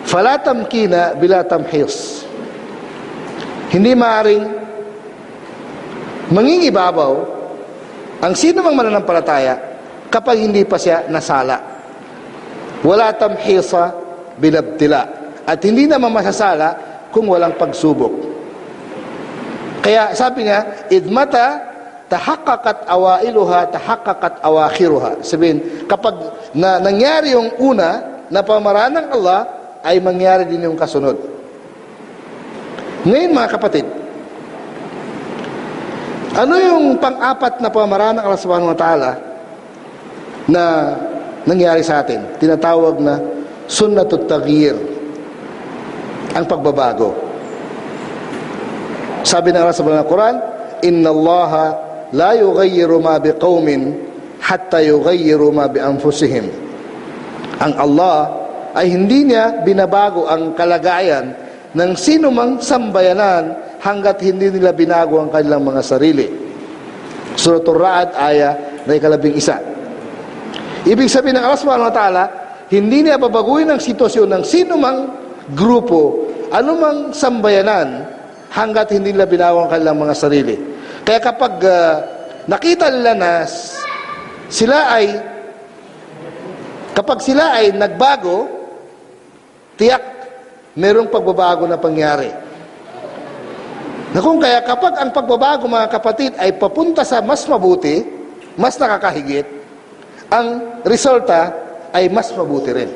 Speaker 1: fala tamkina bila tamhis. Hindi maaring mangingibabaw ang sino mang mananampalataya kapag hindi pa siya nasala. Wala tamhisa binabtila. At hindi naman masasala kung walang pagsubok. Kaya sabi niya, idmata tahaqqaqat awailuha tahaqqaqat awakhiruha. Sabihin, kapag nangyari yung una na pamaraan ng Allah, ay mangyari din yung kasunod. Ngayon mga kapatid, ano yung pang-apat na pamaraan ng Allah Subhanahu wa ta'ala na nangyari sa atin? Tinatawag na sunnatut taghyir, ang pagbabago. Sabi ng Allah sa Quran, inna Allaha la yughayyiru ma biqaumin hatta yughayyiru ma bi anfusihim. Ang Allah ay hindi niya binabago ang kalagayan ng sino mang sambayanan hanggat hindi nila binago ang kanilang mga sarili. Suratul Ra'd aya na 11. Ibig sabihin ng Allah Subhanahu wa ta'ala, hindi niya babaguhin ang sitwasyon ng sino mang grupo, anumang sambayanan hanggat hindi nila binago ang kanilang mga sarili. Kaya kapag nakita nila na kapag sila ay nagbago, tiyak merong pagbabago na pangyari. Kaya kapag ang pagbabago mga kapatid ay papunta sa mas mabuti, mas nakakahigit, ang resulta ay mas mabuti rin.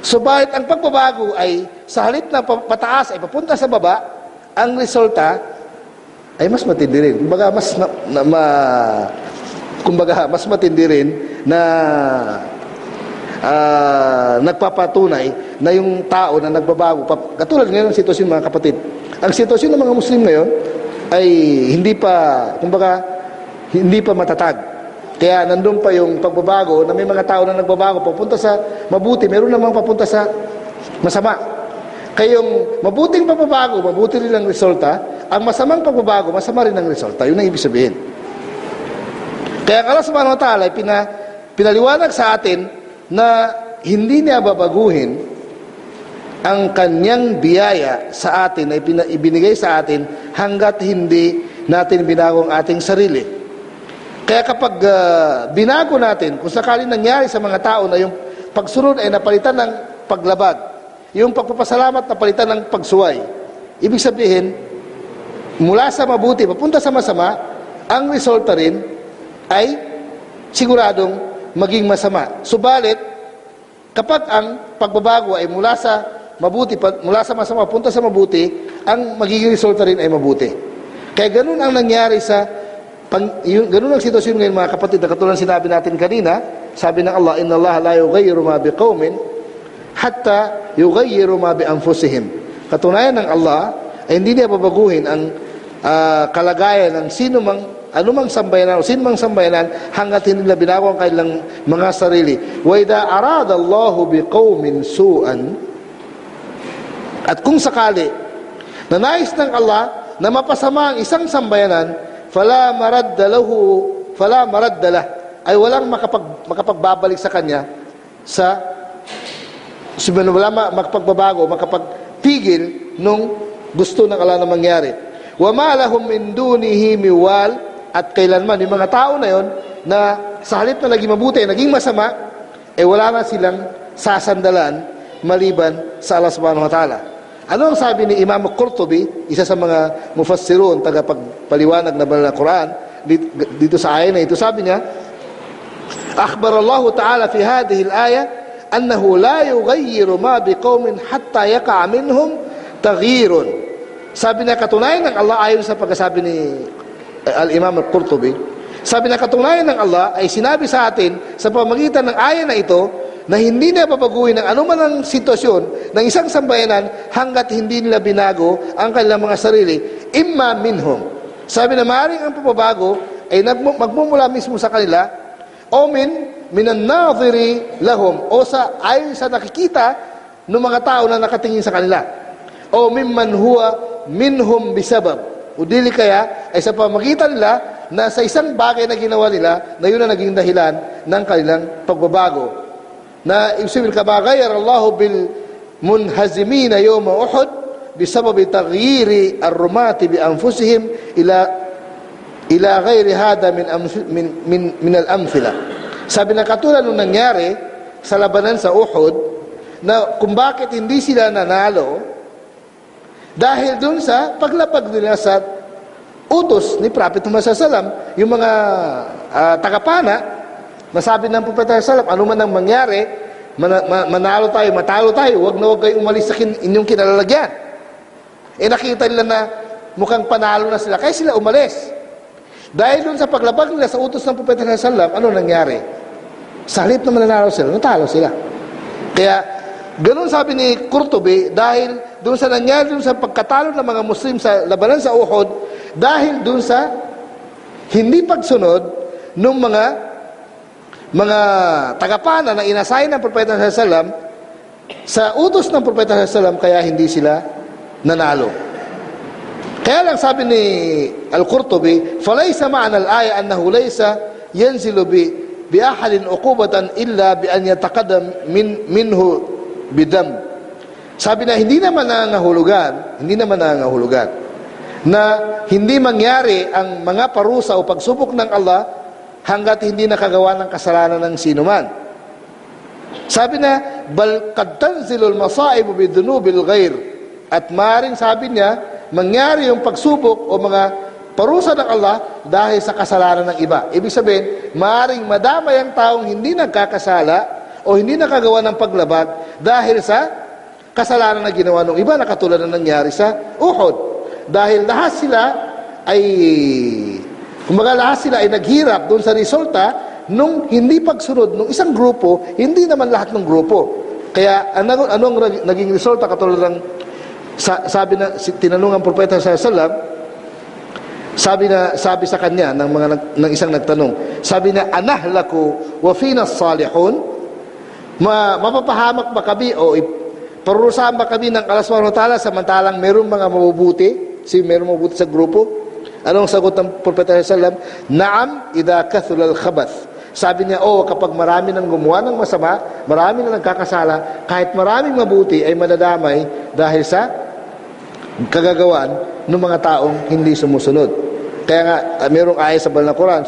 Speaker 1: Subalit ang pagbabago ay sa halip na pataas ay papunta sa baba, ang resulta ay mas matindi rin. Kumbaga mas matindi rin na nagpapatunay na yung tao na nagbabago. Katulad ngayon ng sitwasyon mga kapatid. Ang sitwasyon ng mga Muslim ngayon ay hindi pa matatag. Kaya nandun pa yung pagbabago na may mga tao na nagbabago papunta sa mabuti, meron namang papunta sa masama. Kaya yung mabuting pagbabago, mabuti rin ang resulta. Ang masamang pagbabago, masama rin ang resulta. Yun ang ibig sabihin. Kaya ang Allah subhanahu wa ta'ala pinaliwanag sa atin na hindi niya babaguhin ang kanyang biyaya sa atin ay ibinigay sa atin hanggat hindi natin binago ang ating sarili. Kaya kapag binago natin, kung sakaling nangyari sa mga tao na yung pagsunod ay napalitan ng paglabag, yung pagpapasalamat napalitan ng pagsuway, ibig sabihin, mula sa mabuti, papunta sa masama, ang resulta rin ay siguradong maging masama. Subalit, kapag ang pagbabago ay mula sa mabuti, mula sa masama, papunta sa mabuti, ang magiging resulta rin ay mabuti. Kaya ganun ang nangyari ganun ang sitwasyon ngayon mga kapatid, na katulad sinabi natin kanina, sabi ng Allah, inna Allah la yughayyiru ma biqaumin hatta yughayyiru ma bi anfusihim. Katunayan ng Allah ay hindi niya babaguhin ang kalagayan ng anumang sambayanan o sinumang sambayanan hanggat hindi nila binago ang kanilang mga sarili. Wa idha arada Allahu biqaumin su'an, at kung sakali na nais ng Allah na mapasama ang isang sambayanan, fala maraddalah, ay walang makapagbabalik sa kanya wala makapagbabago, makapagpigil nung gusto ng Allah na mangyari. Wa ma lahum min dunihi miwal, at kailanman yung mga tao na yon na sa halip na naging mabuti, naging masama, wala na silang sasandalan maliban sa Allah subhanahu wa ta'ala. Ano ang sabi ni Imam Qurtubi, isa sa mga mufassirun, tagapagpaliwanag na banal na Quran, dito sa ayah na ito, sabi niya, akhbar Allah ta'ala fi hadhihi al-ayah annahu la yughayyiru ma biqaumin hatta yaqa minhum taghyirun. Sabi na katunayan ng Allah, ayon sa pagkasabi ni Al-Imam Al-Qurtubi, sabi na katunayan ng Allah ay sinabi sa atin sa pamamagitan ng ayah na ito na hindi na babaguhin ng anuman ang sitwasyon ng isang sambayanan hanggat hindi nila binago ang kanilang mga sarili. Imma minhum. Sabi na maaaring ang pagbabago ay magmumula mismo sa kanila, o minan nadhiri lahum, o ayon sa nakikita ng mga tao na nakatingin sa kanila, o mimman huwa minhum bisabab, o dili kaya ay sa pamagitan nila na sa isang bagay na ginawa nila na yun ang naging dahilan ng kanilang pagbabago. Na ibig kama ghayyara Allah bil munhazimina yawma Uhud bisababi taghyiri ar-rumati bi anfusihim ila ghairi hada min al-amthila. Sabi na katulad nung nangyari sa labanan sa Uhud, na kung bakit hindi sila nanalo dahil dun sa paglapag nila sa utos ni Prophet Muhammad sallallahu alaihi wasallam, yung mga tagapana. Nasabi ng Propeta sallallahu alaihi wasallam, ano man ang mangyari, manalo tayo, matalo tayo, wag kayong umalis sa inyong kinalalagyan. Nakita nila na mukhang panalo na sila, kaya sila umalis. Dahil dun sa paglabag nila sa utos ng Propeta sallallahu alaihi wasallam, ano nangyari? Sa halip na mananalo sila, natalo sila. Kaya, ganun sabi ni Qurtubi, dahil dun sa nangyari dun sa pagkatalo ng mga Muslim sa labanan sa Uhud, dahil dun sa hindi pagsunod ng mga tagapana na inasayin ng Propeta sallallahu alaihi wasallam sa utos ng Propeta sallallahu alaihi wasallam, kaya hindi sila nanalo. Kaya lang sabi ni Al-Qurtubi, falaysa ma'na al-aya annahu laysa yanzilu bi ahadin uqubatan illa bi an yataqaddam minhu bidam. Sabi na hindi naman nangangahulugan na hindi mangyari ang mga parusa o pagsubok ng Allah hanggat hindi nakagawa ng kasalanan ng sinuman. Sabi na, bal qad tanzilul masaibu bidunubil ghair. At maaaring sabi niya, mangyari yung pagsubok o mga parusa ng Allah dahil sa kasalanan ng iba. Ibig sabihin, maaaring madamay ang taong hindi nagkakasala o hindi nakagawa ng paglabag dahil sa kasalanan na ginawa ng iba, na katulad na nangyari sa Uhud. Dahil lahat sila ay naghirap doon sa resulta nung hindi pagsunod ng isang grupo, hindi naman lahat ng grupo. Kaya anong naging resulta, katulad ng tinanong ang Propeta sallallahu alaihi wasallam, Sabi sa kanya ng isang nagtanong, sabi niya, anahlaku wa fina salihun, mapapahamak ba kami o parurusahan ba kami ng Allah subhanahu wa ta'ala samantalang mayroong mga mabubuti, mayroong mabubuti sa grupo? Anong sagot ng Propeta sallallahu alaihi wasallam? Naam, idha kathula al-khabath. Sabi niya, kapag marami nang gumawa ng masama, marami na nagkakasala, kahit maraming mabuti ay madadamay dahil sa kagagawan ng mga taong hindi sumusunod. Kaya nga, mayroong ayat sa banal na Quran,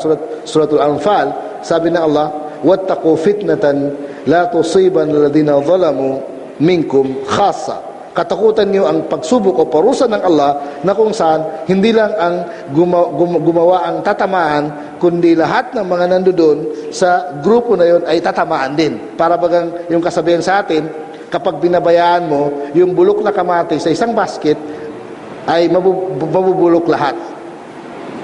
Speaker 1: suratul Anfal, sabi ng Allah, wattaqu fitnatan la tusiban alladhina zalamu minkum khassa. Katakutan niyo ang pagsubok o parusa ng Allah na kung saan hindi lang ang gumawa ang tatamaan, kundi lahat ng mga nandoon sa grupo na yon ay tatamaan din. Para bagang yung kasabihan sa atin, kapag binabayaan mo yung bulok na kamatis sa isang basket, ay mabubulok lahat.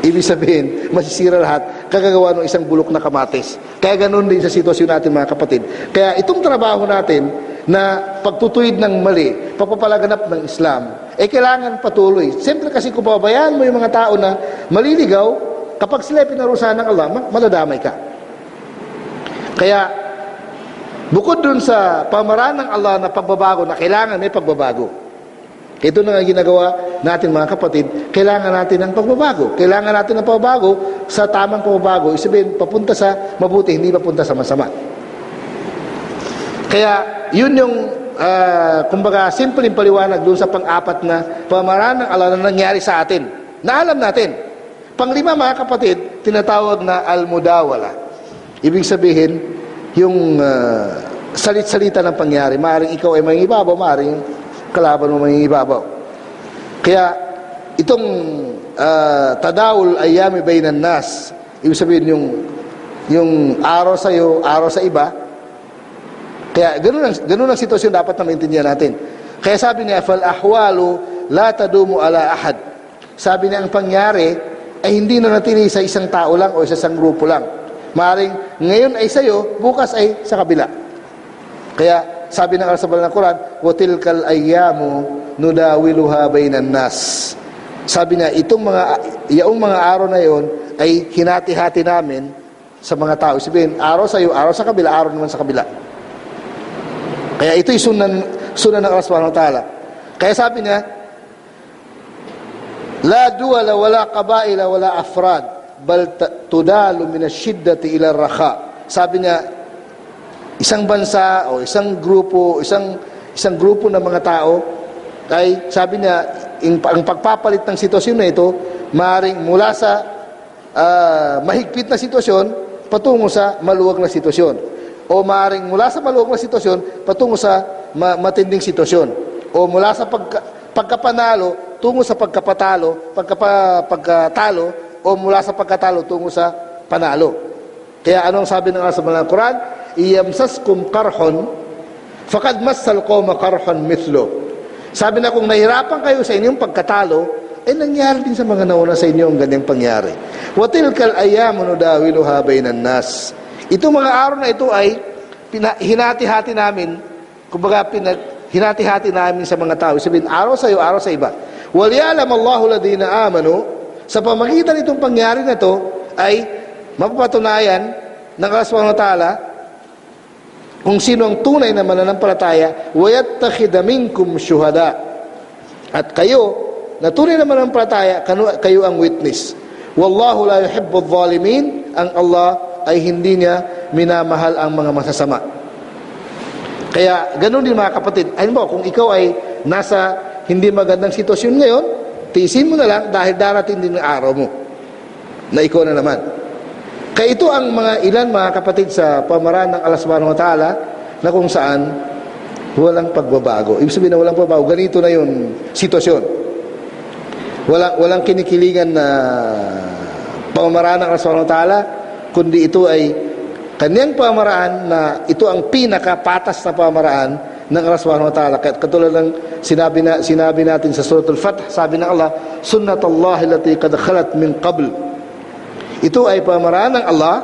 Speaker 1: Ibig sabihin, masisira lahat kagagawa ng isang bulok na kamatis. Kaya ganoon din sa sitwasyon natin, mga kapatid. Kaya itong trabaho natin na pagtutuwid ng mali, pagpapalaganap ng Islam, kailangan patuloy. Siyempre kasi kung pabayaan mo yung mga tao na maliligaw, kapag sila pinarusahan ng Allah, madadamay ka. Kaya, bukod dun sa pamaraan ng Allah na pagbabago, na kailangan may pagbabago. Ito na nga ginagawa natin, mga kapatid, kailangan natin ng pagbabago. Kailangan natin ng pagbabago sa tamang pagbabago. Isabihin, papunta sa mabuti, hindi papunta sa masama. Kaya, yun yung, kumbaga, simpleng paliwanag doon sa pang-apat na pamaraan ng Allah na nangyari sa atin. Na alam natin. Panglima, mga kapatid, tinatawag na al-mudawala. Ibig sabihin, yung salit-salita ng pangyari. Maaaring ikaw ay mangingibabaw, maaaring kalaban mo mangingibabaw. Kaya itong tadawul ayyami bainan nas, ibig sabihin yung araw sa iyo, araw sa iba. Kaya ganun ang sitwasyon dapat na maintindihan natin. Kaya sabi niya, fal ahwalu la tadumu ala ahad. Sabi niya, ang pangyari ay hindi na natili sa isang tao lang o sa isang grupo lang. Maaaring ngayon ay sa iyo, bukas ay sa kabila. Kaya sabi ng Allah sa banal na Quran, wa tilkal ayyamu nudawiluha bainan nas. Sabi niya, yung mga araw na yon ay hinati-hati namin sa mga tao. Sabihin, araw sa iyo, araw sa kabila, araw naman sa kabila. Kaya ito'y sunan ng Allah subhanahu wa ta'ala. Kaya sabi niya, la duwala wala qabaila wala afrad bal tudalu min asyiddati ila ar-rakha. Sabi niya, isang bansa o isang grupo ng mga tao ay sabi niya ang pagpapalit ng sitwasyon na ito maaaring mula sa mahigpit na sitwasyon patungo sa maluwag na sitwasyon, o maaaring mula sa maluwag na sitwasyon patungo sa matinding sitwasyon, o mula sa pagkapanalo tungo sa pagkatalo, o mula sa pagkatalo tungo sa panalo. Kaya anong sabi ng Allah sa banal na Quran? Iyamsaskum qarhun faqad massal qawma qarhun mithlu. Sabi na kung nahirapan kayo sa inyong pagkatalo, nangyari din sa mga nauna sa inyo ang ganyang pangyari. Wa tilkal ayyamu nudawiluha bainan nas. Ito mga araw na ito ay hinati-hati namin, kumbaga hinati-hati namin sa mga tao. Sabihin, araw sa iyo, araw sa iba. Wal ya'lam Allahu alladhina amanu. Sa pamagitan nitong pangyari na ito ay mapapatunayan ng Allah subhanahu wa ta'ala kung sino ang tunay na mananampalataya, wa yattakhidha minkum shuhada. At kayo, na tunay na mananampalataya, kayo ang witness. Wallahu la yuhibbu adh-dhalimin. Ang Allah ay hindi niya minamahal ang mga masasama. Kaya ganoon din, mga kapatid. Ayun mo, kung ikaw ay nasa hindi magandang sitwasyon ngayon, tiisin mo na lang dahil darating din ang araw mo na ikaw na naman. Kaya ito ang ilan mga kapatid sa pamaraan ng Allah subhanahu wa ta'ala na kung saan walang pagbabago. Ibig sabihin na walang pagbabago, ganito na yung sitwasyon. Walang kinikilingan na pamaraan ng Allah subhanahu wa ta'ala, kundi ito ay kanyang pamaraan na ito ang pinakapatas na pamaraan ng Allah subhanahu wa ta'ala. Katulad ng sinabi natin sa suratul Fath, sabi ng Allah, sunnatullahi allati qad khalat min qabl. Ito ay pamaraan ng Allah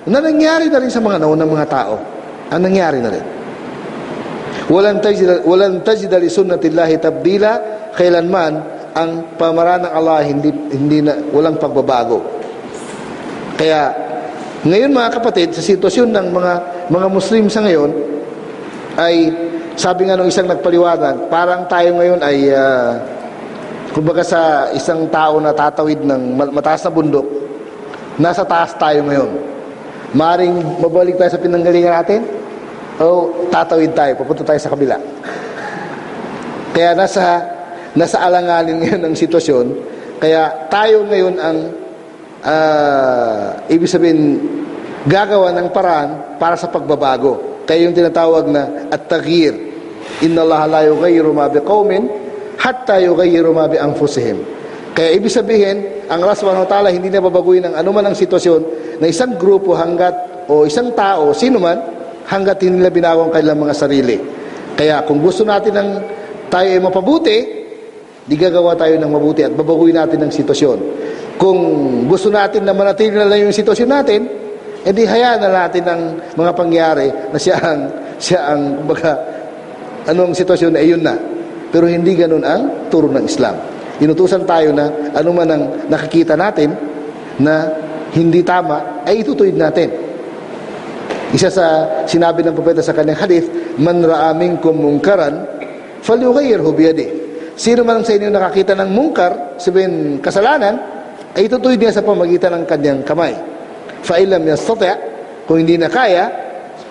Speaker 1: na nangyari na rin sa mga naunang mga tao. Ang nangyari na rin. Walan tajida li sunnatillahi tabdila, kailanman ang pamamaraan ng Allah hindi na, walang pagbabago. Kaya ngayon mga kapatid, sa sitwasyon ng mga Muslim sa ngayon, ay sabi nga nung isang nagpaliwanag, parang tayo ngayon ay kumbaga sa isang tao na tatawid ng mataas na bundok, nasa taas tayo ngayon. Maring mabalik tayo sa pinanggalingan natin, o tatawid tayo, pupunta tayo sa kabila. Kaya nasa alanganin ngayon ang sitwasyon. Kaya tayo ngayon ang ibig sabihin gagawa ng paraan para sa pagbabago. Kaya yung tinatawag na at-taghyir, inna Allah la yughayyiru ma biqaumin hatta yughayyiru ma bi anfusihim. Kaya ibig sabihin, ang Allah subhanahu wa ta'ala hindi na babaguhin ang anuman ang sitwasyon ng isang grupo o isang tao, sino man, hanggat hindi nila binago ang kanilang mga sarili. Kaya kung gusto natin tayo ay mapabuti, di gagawa tayo ng mabuti at babaguhin natin ang sitwasyon. Kung gusto natin na manatili na lang yung sitwasyon natin, edi hayaan na natin ang mga pangyari na siya ang kumbaga, anong sitwasyon na iyon na. Pero hindi ganun ang turo ng Islam. Inutusan tayo na anuman ang nakikita natin na hindi tama, ay itutuwid natin. Isa sa sinabi ng propeta sa kanyang hadith, man ra'a minkum munkaran falyughayyirhu biyadihi. Sino man sa inyo nakakita ng mungkar, sabihin kasalanan, ay itutuwid niya sa pamagitan ng kanyang kamay. Fa illam yastati', kung hindi na kaya,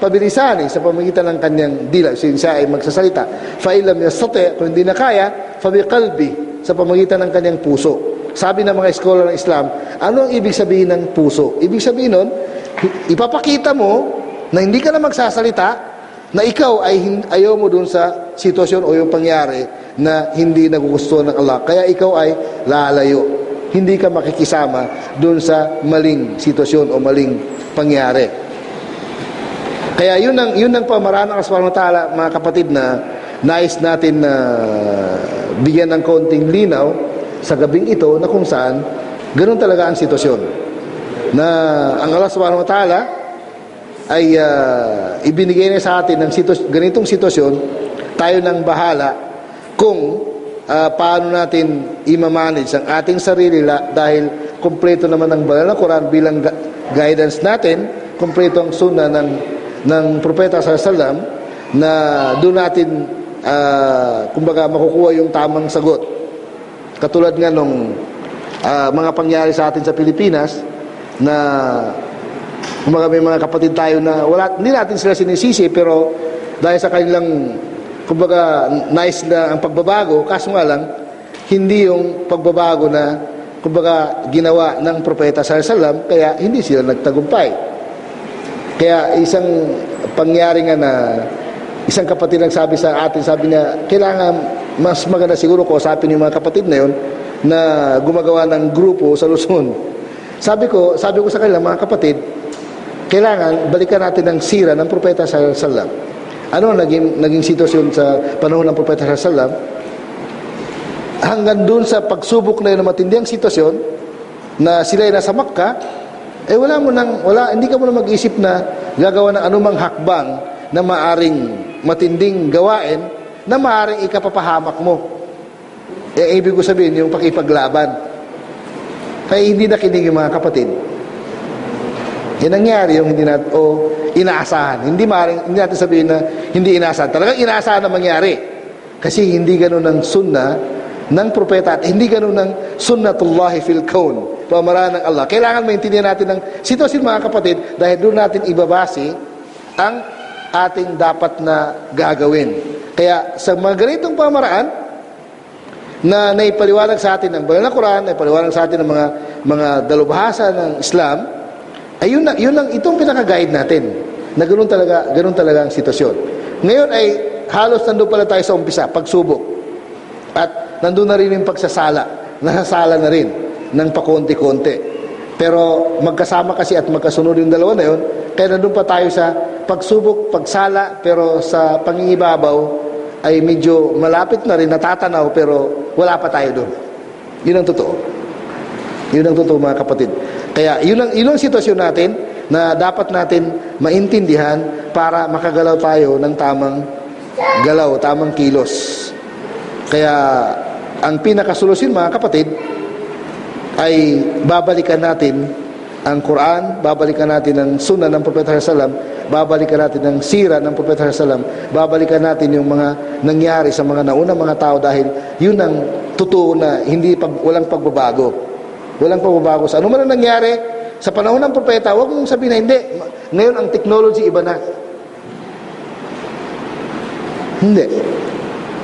Speaker 1: pabilisan sa pamagitan ng kanyang dila, siya ay magsasalita. Fa illam yastati', kung hindi na kaya, fa biqalbi, sa pamagitan ng kanyang puso. Sabi ng mga scholar ng Islam, ano ang ibig sabihin ng puso? Ibig sabihin nun, ipapakita mo na hindi ka na magsasalita, na ikaw ay ayaw mo dun sa sitwasyon o yung pangyari na hindi nagugustuhan ng Allah. Kaya ikaw ay lalayo. Hindi ka makikisama dun sa maling sitwasyon o maling pangyari. Kaya yun ang pamaraan ng Allah subhanahu wa ta'ala, mga kapatid, na nais natin na bigyan ng konting linaw sa gabing ito, na kung saan ganun talaga ang sitwasyon. Na ang Allah subhanahu wa ta'ala ay ibinigay niya sa atin ng ganitong sitwasyon, tayo nang bahala kung paano natin i-manage ang ating sarili, dahil kumpleto naman ang banal na Quran bilang guidance natin, kumpleto ang sunnah ng propeta sallallahu alaihi wasallam, na doon natin kumbaga makukuha yung tamang sagot. Katulad nga nung mga pangyari sa atin sa Pilipinas, na kumbaga may mga kapatid tayo na hindi natin sila sinisisi, pero dahil sa kanilang kumbaga nice na ang pagbabago, kaso nga lang hindi yung pagbabago na kumbaga ginawa ng propeta sallallahu alaihi wasallam, kaya hindi sila nagtagumpay. Kaya isang pangyari nga na isang kapatid nagsabi sa atin, sabi niya, kailangan mas maganda siguro kausapin yung mga kapatid na yun na gumagawa ng grupo sa Luzon. Sabi ko sa kanila, mga kapatid, kailangan balikan natin ang sira ng propeta sallallahu alaihi wasallam. Ano naging sitwasyon sa panahon ng propeta sallallahu alaihi wasallam? Hanggang doon sa pagsubok na yun na matinding sitwasyon na sila ay nasa Makkah, hindi ka mo na mag-isip na gagawa ng anumang hakbang na maaring matinding gawain na maaring ikapapahamak mo. Ibig ko sabihin yung pakipaglaban. Kaya hindi nakinig yung mga kapatid. Yan nangyari yung inaasahan. Hindi natin sabihin na hindi inaasahan. Talagang inaasahan na mangyari. Kasi hindi ganun ang sunnah ng propeta at hindi ganun ang sunnatullahi fil kaun, pamaraan ng Allah. Kailangan maintindihan natin ang sitwasyon, mga kapatid, dahil doon natin ibabase ang ating dapat na gagawin. Kaya sa mga ganitong pamaraan na naipaliwanag sa atin ng banal na Quran, naipaliwanag sa atin ng mga dalubhasa ng Islam, ay itong pinaka-guide natin na ganun talaga ang sitwasyon. Ngayon ay halos nandun pala tayo sa umpisa, pagsubok, at nandun na rin yung pagsasala, nasasala na rin ng pakonti-konti. Pero magkasama kasi at magkasunod yung dalawa na yun, kaya nandun pa tayo sa pagsubok, pagsala, pero sa pangingibabaw ay medyo malapit na rin, natatanaw, pero wala pa tayo doon. Yun ang totoo. Yun ang totoo, mga kapatid. Kaya yun ang sitwasyon natin na dapat natin maintindihan para makagalaw tayo ng tamang galaw, tamang kilos. Kaya ang pinakasolusyon mga kapatid ay babalikan natin ang Quran, babalikan natin ang sunnah ng Propeta sallallahu, babalikan natin ang sira ng Propeta sallallahu, babalikan natin yung mga nangyari sa mga naunang mga tao, dahil yun ang totoo na walang pagbabago. Walang pagbabago sa ano man ang nangyari sa panahon ng Propeta. Huwag mong sabihin na hindi. Ngayon ang technology iba na. Hindi.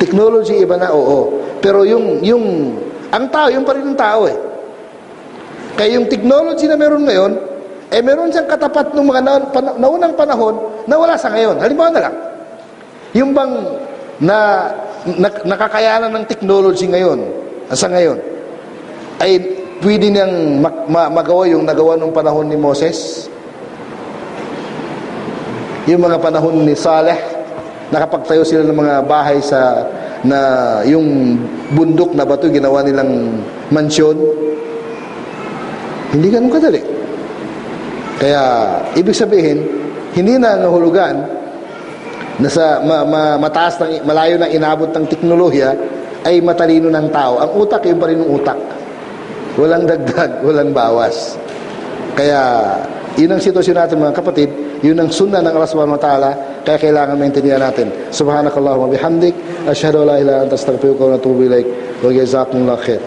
Speaker 1: Technology iba na, oo. Pero ang tao, yung pa rin ang tao eh. Kaya yung technology na meron ngayon, meron siyang katapat ng mga naunang panahon na wala sa ngayon. Halimbawa na lang, yung bang nakakayanan ng technology ngayon, sa ngayon, ay pwede niyang magawa yung nagawa nung panahon ni Moses, yung mga panahon ni Saleh, nakapagtayo sila ng mga bahay yung bundok na bato, ginawa nilang mansyon. Hindi ganun kadali. Kaya, ibig sabihin, hindi na nahulugan na sa mataas, malayo na inabot ng teknolohiya, ay matalino ng tao. Ang utak, yung pa rin yung utak. Walang dagdag, walang bawas. Kaya, yun ang sitwasyon natin mga kapatid, yun ang sunnah ng Allah subhanahu wa ta'ala, kaya kailangan maintindihan natin. Subhanakallahumma bihamdik, asyhadu an la ilaha illa anta astaghfiruka wa atubu ilaik, wa jazakumullahu khair.